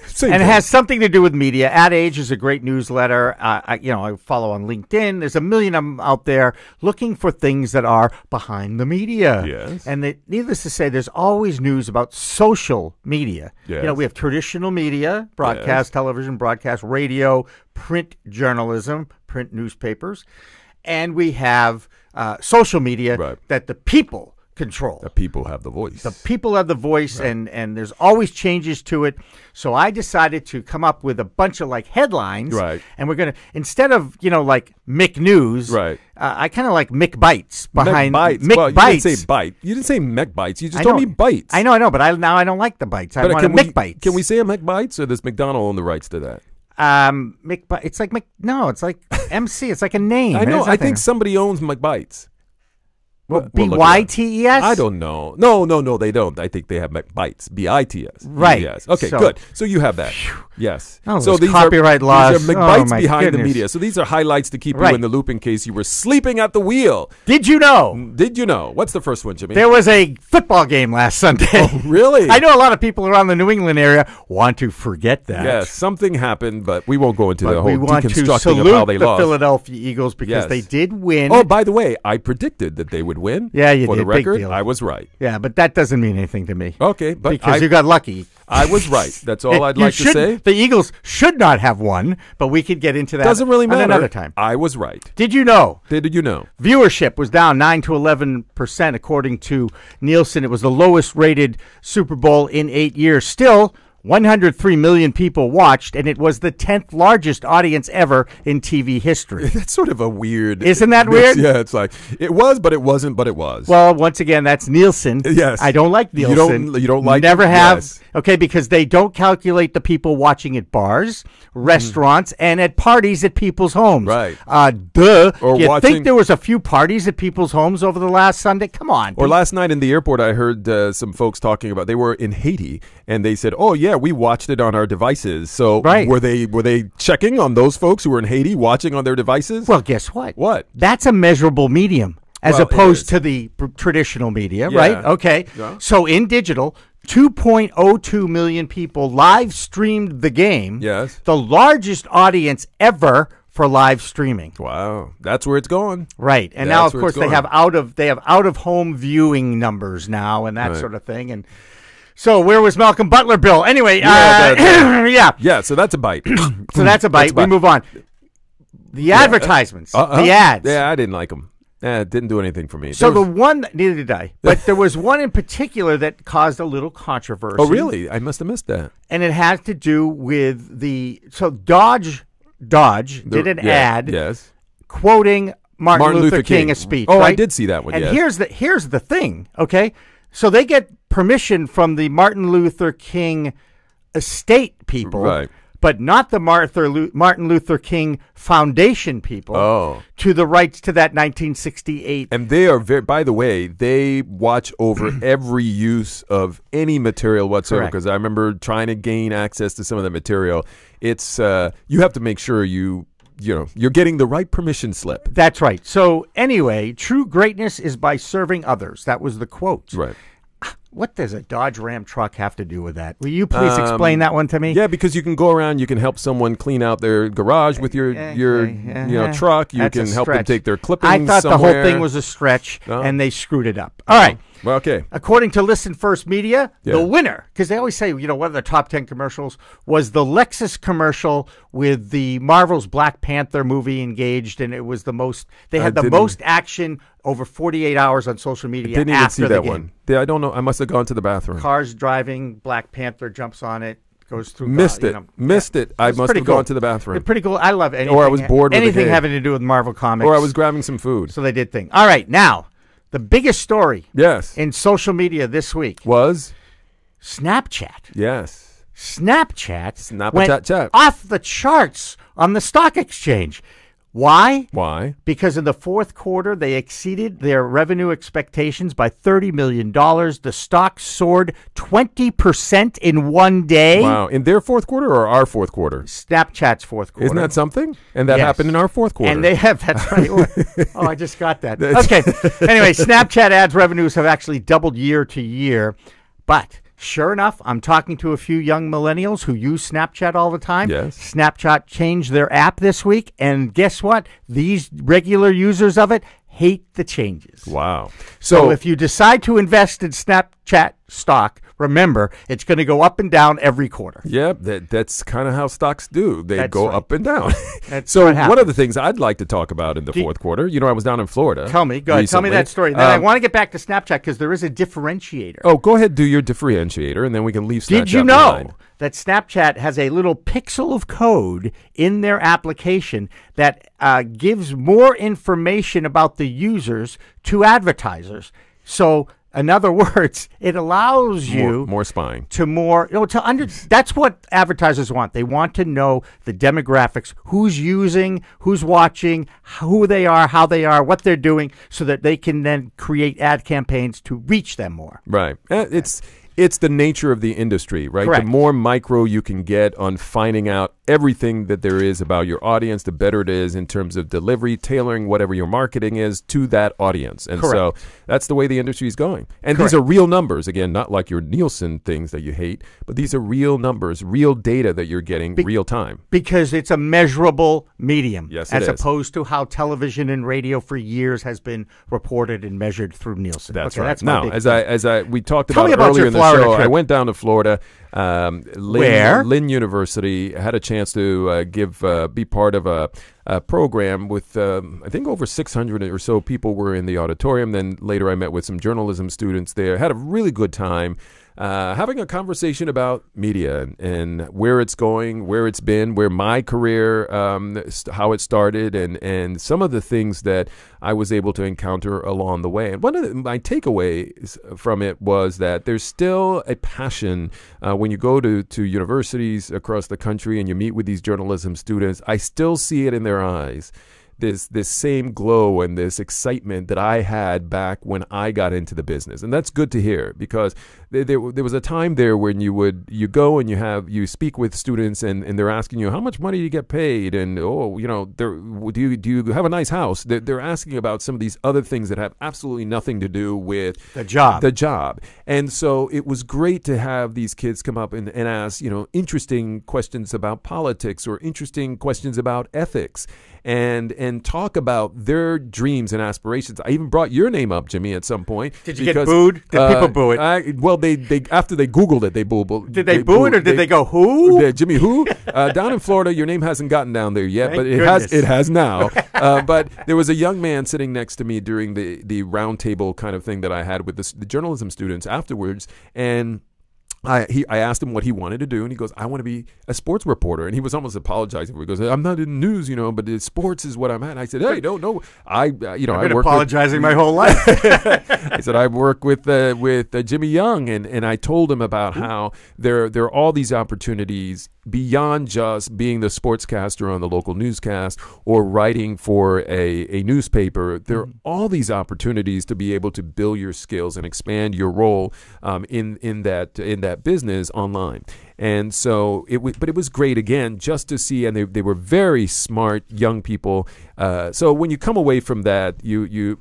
Same And it thing. has something to do with media. Ad Age is a great newsletter. I follow on LinkedIn. There's a million of them out there looking for things that are behind the media. Yes. And needless to say, there's always news about social media. Yes. We have traditional media, broadcast, television, broadcast, radio, print journalism, print newspapers. And we have social media that the people control. The people have the voice. The people have the voice, and there's always changes to it. So I decided to come up with a bunch of headlines. Right. And we're going to, instead of, like Mick News, Right. I kind of like Mick Bites behind Bites. Mick Well, Bites. You didn't say bite. You didn't say Mech Bites. You just I told know. me bites. I know, but now I don't like the bites. I want a Mick Bites. Can we say a Mech Bites, or does McDonald own the rights to that? Mick Bites. It's like no, it's like MC. It's like a name. I know. It's I nothing. think somebody owns Mech Bites. Well, We'll look it up. BYTES? I don't know. No, they don't. I think they have Bites. BITS. Right. Yes. Okay, So- good. So you have that. Yes. Oh, so those these copyright laws. These are Oh, McBites my behind the goodness. media. So these are highlights to keep you Right. in the loop in case you were sleeping at the wheel. Did you know Did you know? What's the first one, Jimmy? there was a football game last Sunday? Oh, really? I know a lot of people around the New England area want to forget that. Yes, something happened, but we won't go into the But whole we want to deconstructing of how salute they the lost. Philadelphia Eagles because Yes. they did win. Oh, by the way, I predicted that they would win. Yeah, you For did. the Big record, deal. I was right. Yeah, but that doesn't mean anything to me. Okay, but Because you got lucky. I was right. That's all I'd You like to say. The Eagles should not have won, but we could get into that Doesn't really matter. another time. I was right. Did you know? Did you know? Viewership was down 9 to 11% according to Nielsen. It was the lowest rated Super Bowl in 8 years. Still, 103 million people watched, and it was the 10th largest audience ever in TV history. That's sort of a weird. Isn't that weird? Yeah, it's like it was, but it wasn't, but it was. Well, once again, that's Nielsen. Yes. I don't like Nielsen. You don't like Never it? have. Yes. Okay, because they don't calculate the people watching at bars, restaurants, and at parties at people's homes. Right. Duh. Or you watching- think there was a few parties at people's homes over the last Sunday? Come on. Or last night in the airport, I heard some folks talking about they were in Haiti, and they said, "Oh yeah, we watched it on our devices." So Right. were they checking on those folks who were in Haiti watching on their devices? Well, guess what? What? That's a measurable medium as Well, it opposed is. to the traditional media, Yeah. right? Okay. Yeah. So in digital, 2.02 million people live streamed the game. Yes. The largest audience ever for live streaming. Wow, that's where it's going. Right. And That's now of where course it's they going. have out of home viewing numbers now and that Right. sort of thing. And so where was Malcolm Butler, Bill? Anyway, Yeah, yeah. Yeah, so that's a bite. So that's a bite. We move on. The advertisements, the ads. Yeah, I didn't like them. It didn't do anything for me. So There the was- one, neither did I, but there was one in particular that caused a little controversy. Oh, really? I must have missed that. And it has to do with so Dodge did an ad Yes. quoting Martin Luther King a speech. Oh, I right? did see that one. And yes. here's the thing, okay? So they get permission from the Martin Luther King estate people, Right. but not the Martin Luther King Foundation people. Oh. To the rights to that 1968. And they are very, by the way, they watch over every use of any material whatsoever. Correct. Because I remember trying to gain access to some of the material. It's, you have to make sure you're getting the right permission slip. That's right. So anyway, true greatness is by serving others. That was the quote. Right. What does a Dodge Ram truck have to do with that? Will you please explain that one to me? Yeah, because you can go around, you can help someone clean out their garage with your truck. You That's can a help them stretch. take their clippings I thought the somewhere. whole thing was a stretch, No? and they screwed it up. All right. Well, okay. According to Listen First Media, Yeah. the winner, because they always say, one of the top 10 commercials was the Lexus commercial with the Marvel's Black Panther movie engaged, and it was the most. They had the didn't- most action over 48 hours on social media. Didn't even after see the that game. one. Yeah, I don't know. I must have gone to the bathroom. Cars driving, Black Panther jumps on it, goes through. Missed it. Missed it. I It's must pretty have cool. gone to the bathroom. It's pretty cool. I love anything. Or I was bored with the anything game. having to do with Marvel Comics. Or I was grabbing some food. So they did things. All right, now the biggest story Yes. in social media this week: Was? Snapchat. Yes. Snapchat Snapchat went chat. off the charts on the stock exchange. Why? Why? Because in the fourth quarter, they exceeded their revenue expectations by $30 million. The stock soared 20% in one day. Wow. In their fourth quarter or our fourth quarter? Snapchat's fourth quarter. Isn't that something? And that Yes. happened in our fourth quarter. And they have, that's right. Oh, I just got that. Okay. Anyway, Snapchat ads revenues have actually doubled year to year. But sure enough, I'm talking to a few young millennials who use Snapchat all the time. Yes. Snapchat changed their app this week, and guess what? These regular users of it hate the changes. Wow. So if you decide to invest in Snapchat stock, remember, it's going to go up and down every quarter. Yeah, that's kind of how stocks do. They go up and down. That's so what happens. one of the things I'd like to talk about in the fourth quarter, I was down in Florida. Tell me, go ahead. Tell me that story. Then I want to get back to Snapchat because there is a differentiator. Oh, go ahead, do your differentiator, and then we can leave Snapchat Did you know behind. that Snapchat has a little pixel of code in their application that gives more information about the users to advertisers? So, in other words, it allows you more spying that's what advertisers want. They want to know the demographics, who's using, who's watching, who they are, how they are, what they're doing, so that they can then create ad campaigns to reach them more. Right. It's the nature of the industry, right? Correct. The more micro you can get on finding out everything that there is about your audience, the better it is in terms of delivery, tailoring whatever your marketing is to that audience. And so that's the way the industry is going. And these are real numbers. Again, not like your Nielsen things that you hate, but these are real numbers, real data that you're getting real time. Because it's a measurable medium. Yes, it as is. opposed to how television and radio for years has been reported and measured through Nielsen. That's okay, right. That's my now, big we talked Tell about me about earlier your in the Florida show, trip. I went down to Florida. Where? Lynn University had a chance to be part of a program with I think over 600 or so people were in the auditorium. Then later I met with some journalism students there. Had a really good time. Having a conversation about media and where it's going, where it's been, where my career, how it started, and some of the things that I was able to encounter along the way. And one of my takeaways from it was that there's still a passion when you go to universities across the country and you meet with these journalism students. I still see it in their eyes. This same glow and this excitement that I had back when I got into the business. And that's good to hear, because there was a time there when you go and you speak with students and they're asking you, how much money do you get paid? And, do you have a nice house? They're asking about some of these other things that have absolutely nothing to do with the job. And so it was great to have these kids come up and ask, interesting questions about politics or interesting questions about ethics. And talk about their dreams and aspirations. I even brought your name up, Jimmy, at some point. Did you get booed? Did people boo it? Well, they after they Googled it, they booed. Did they boo it, or did they go, who? Jimmy, who? Down in Florida, your name hasn't gotten down there yet, Thank but goodness. it has now. But there was a young man sitting next to me during the roundtable kind of thing that I had with the journalism students afterwards, and I asked him what he wanted to do, and he goes, I want to be a sports reporter. And he was almost apologizing. He goes, I'm not in news, but sports is what I'm at. And I said, hey, no. I've been apologizing my whole life. I said, I work with Jimmy Young. And I told him about how there are all these opportunities beyond just being the sportscaster on the local newscast or writing for a newspaper. There are all these opportunities to be able to build your skills and expand your role in that business online. And so it was great, again, just to see, and they were very smart young people. So when you come away from that, you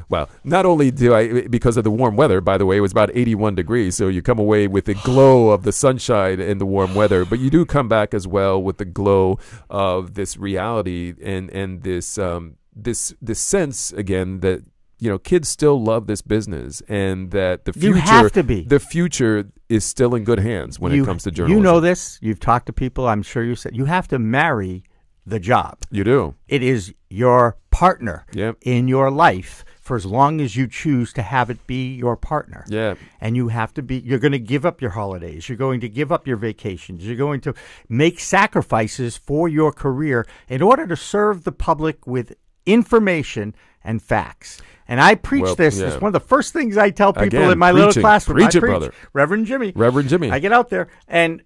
well, not only because of the warm weather, by the way, it was about 81 degrees, so you come away with the glow of the sunshine and the warm weather, but you do come back as well with the glow of this reality and this sense, again, that kids still love this business, and that the future is still in good hands when it comes to journalism. You know this. You've talked to people. I'm sure you said you have to marry the job. You do. It is your partner in your life for as long as you choose to have it be your partner. Yeah. And you're going to give up your holidays. You're going to give up your vacations. You're going to make sacrifices for your career in order to serve the public with information and facts. And I preach this. It's one of the first things I tell people in my little classroom. Preach it, brother. Reverend Jimmy. I get out there, and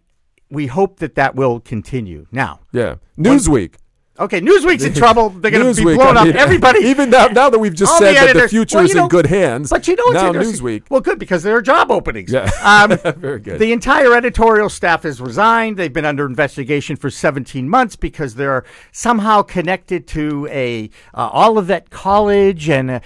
we hope that will continue. Now. Yeah. Newsweek. Okay, Newsweek's in trouble. They're going to be blown up. Everybody, even now that we've just said that the future is in good hands. But what's now interesting? Newsweek. Well, good, because there are job openings. Yeah, very good. The entire editorial staff has resigned. They've been under investigation for 17 months because they're somehow connected to a Olivet College, and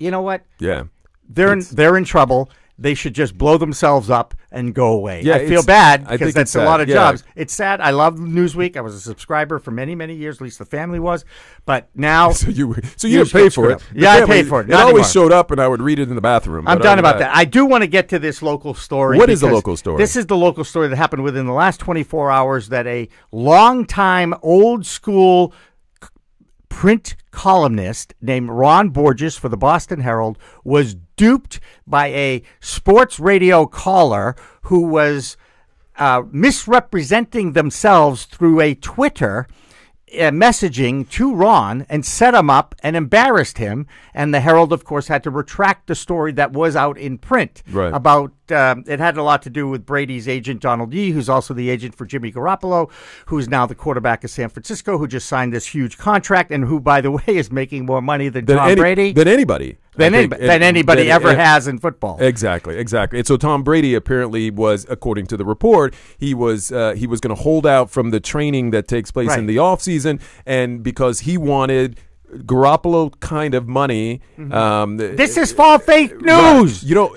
you know what? Yeah, they're in trouble. they should just blow themselves up and go away. Yeah, I feel bad I because think that's it's a lot sad. of Yeah. jobs. It's sad. I love Newsweek. I was a subscriber for many, many years. At least the family was. But now, So you You're didn't pay for screwed it. up. Yeah, I paid for it. It Not always anymore. showed up, and I would read it in the bathroom. I'm but done other about than that. I do want to get to this local story. What is the because local story? This is the local story that happened within the last 24 hours that a longtime old school print columnist named Ron Borges for the Boston Herald was duped by a sports radio caller who was misrepresenting themselves through a Twitter messaging to Ron and set him up and embarrassed him. And the Herald, of course, had to retract the story that was out in print Right. about it had a lot to do with Brady's agent, Donald Yee, who's also the agent for Jimmy Garoppolo, who's now the quarterback of San Francisco, who just signed this huge contract and who, by the way, is making more money than Tom Brady. Than anybody. Than anybody ever has in football. Exactly. And so Tom Brady apparently was, according to the report, he was going to hold out from the training that takes place in the offseason, and because he wanted Garoppolo kind of money. This is false fake news. Right. You know,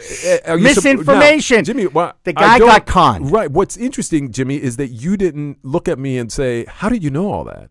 misinformation. Now, Jimmy, the guy got conned. Right. What's interesting, Jimmy, is that you didn't look at me and say, "How did you know all that?"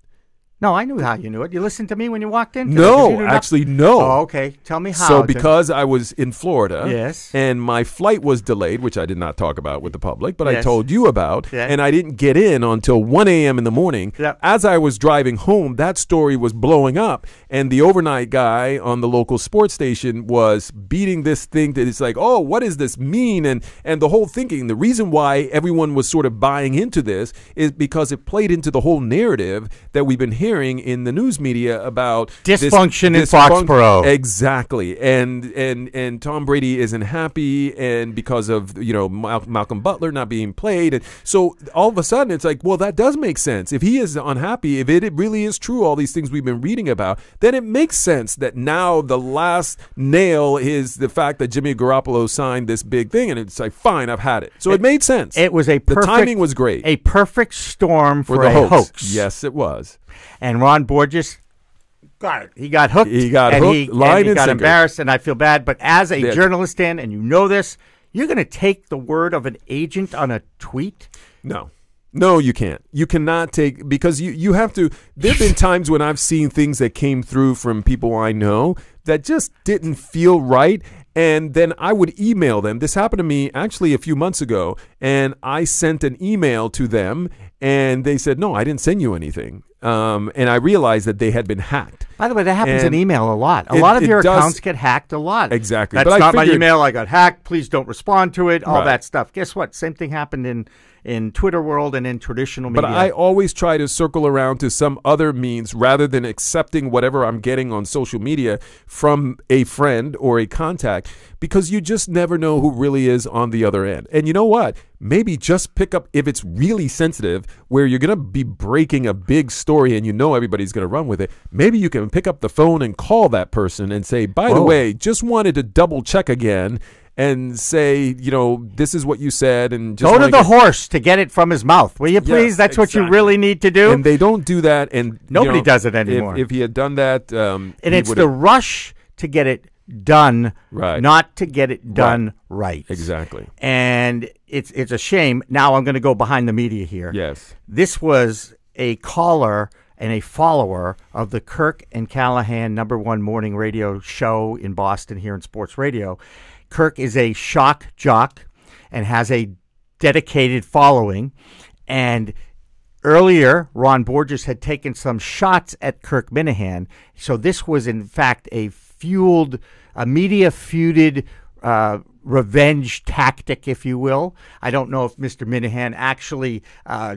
No, I knew how you knew it. You listened to me when you walked in? No, actually, no. Oh, okay. Tell me how. So because I was in Florida, yes, and my flight was delayed, which I did not talk about with the public, but yes. I told you about, yeah. and I didn't get in until 1 a.m. in the morning. Yep. As I was driving home, that story was blowing up, and the overnight guy on the local sports station was beating this thing that it's like, oh, what does this mean? And the whole thinking, the reason why everyone was sort of buying into this is because it played into the whole narrative that we've been hearing in the news media about dysfunction in Foxborough. Exactly. And Tom Brady isn't happy, and because of Malcolm Butler not being played, and so all of a sudden it's like, well, that does make sense. If he is unhappy, if it really is true, all these things we've been reading about, then it makes sense that now the last nail is the fact that Jimmy Garoppolo signed this big thing, and it's like, fine, I've had it. So it made sense. It was the timing was great. A perfect storm for the a hoax. Yes, it was. And Ron Borges got it. He got hooked. He got hooked, he line and got sinker. embarrassed, and I feel bad. But as a journalist, Dan, and you know this, you're going to take the word of an agent on a tweet? No, you can't. You cannot take, because you have to. There have been times when I've seen things that came through from people I know that just didn't feel right. And then I would email them. This happened to me actually a few months ago, and I sent an email to them, and they said, no, I didn't send you anything. And I realized that they had been hacked. By the way, that happens in email a lot. A lot of your accounts get hacked a lot. Exactly. That's not my email. I got hacked. Please don't respond to it. All that stuff. Guess what? Same thing happened in Twitter world and in traditional media. But I always try to circle around to some other means rather than accepting whatever I'm getting on social media from a friend or a contact, because you just never know who really is on the other end. And you know what? Maybe just pick up, if it's really sensitive, where you're going to be breaking a big story and you know everybody's going to run with it, maybe you can pick up the phone and call that person and say, by the way, just wanted to double check again and say, this is what you said. And just go to the horse to get it from his mouth. Will you please? Yes, That's what you really need to do. And they don't do that. And nobody does it anymore. If he had done that. And it's the rush to get it done, not to get it done right. Exactly. And it's a shame. Now I'm going to go behind the media here. Yes. This was a caller and a follower of the Kirk and Callahan #1 morning radio show in Boston here in sports radio. Kirk is a shock jock and has a dedicated following. And earlier, Ron Borges had taken some shots at Kirk Minahan. So this was, in fact, a media-feuded revenge tactic, if you will. I don't know if Mr. Minahan actually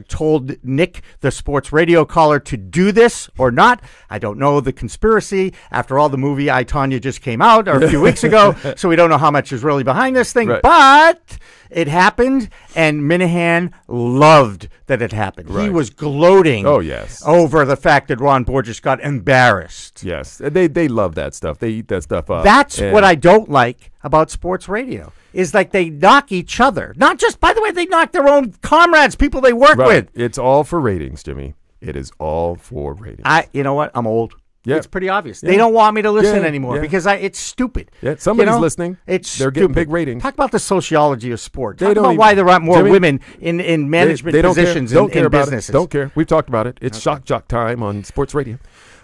told Nick, the sports radio caller, to do this or not. I don't know the conspiracy. After all, the movie I, Tonya just came out a few weeks ago, so we don't know how much is really behind this thing. Right. But it happened, and Minahan loved that it happened. Right. He was gloating over the fact that Ron Borges got embarrassed. Yes. They love that stuff. They eat that stuff up. That's what I don't like about sports radio, is like they knock each other. Not just, by the way, they knock their own comrades, people they work with. It's all for ratings, Jimmy. It is all for ratings. You know what? I'm old. Yeah. It's pretty obvious. They don't want me to listen Yeah, anymore yeah. because it's stupid. Yeah, somebody's You know? listening. It's They're stupid. getting big ratings. Talk about the sociology of sport. They Talk don't about even- why there aren't more Jimmy, women in management they don't positions care. Don't care in about businesses. it. Don't care. We've talked about it. It's Shock Jock time on Sports Radio.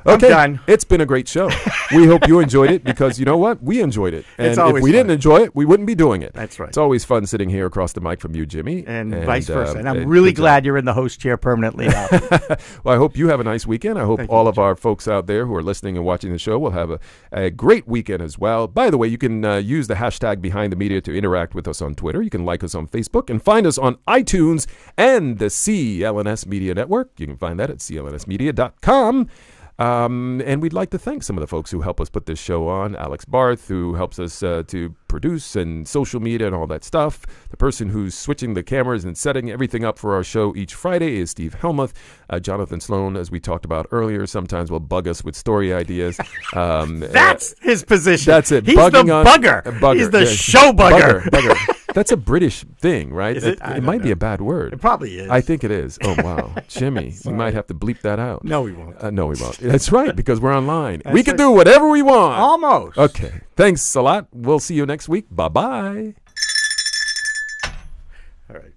I'm Okay, done. it's been a great show. We hope you enjoyed it because you know what? We enjoyed it. And It's if always we didn't fun. enjoy it, we wouldn't be doing it. That's right. It's always fun sitting here across the mic from you, Jimmy. And vice versa. And I'm good really job. glad you're in the host chair permanently now. Well, I hope you have a nice weekend. I hope Thank all you, of our folks out there who are listening and watching the show will have a great weekend as well. By the way, you can use the hashtag Behind the Media to interact with us on Twitter. You can like us on Facebook and find us on iTunes and the CLNS Media Network. You can find that at clnsmedia.com. And we'd like to thank some of the folks who help us put this show on. Alex Barth, who helps us to produce and social media and all that stuff. The person who's switching the cameras and setting everything up for our show each Friday is Steve Helmuth. Jonathan Sloan, as we talked about earlier, sometimes will bug us with story ideas. That's his position. That's it. He's Bugging the us. bugger. Bugger. He's the Yeah. show bugger. Bugger. That's a British thing, right? Is it? I It don't might be know. a bad word. It probably is. I think it is. Oh, wow. Jimmy, we might have to bleep that out. No, we won't. No, we won't. That's right, because we're online. We That's can it. do whatever we want. Almost. Okay. Thanks a lot. We'll see you next week. Bye-bye. All right.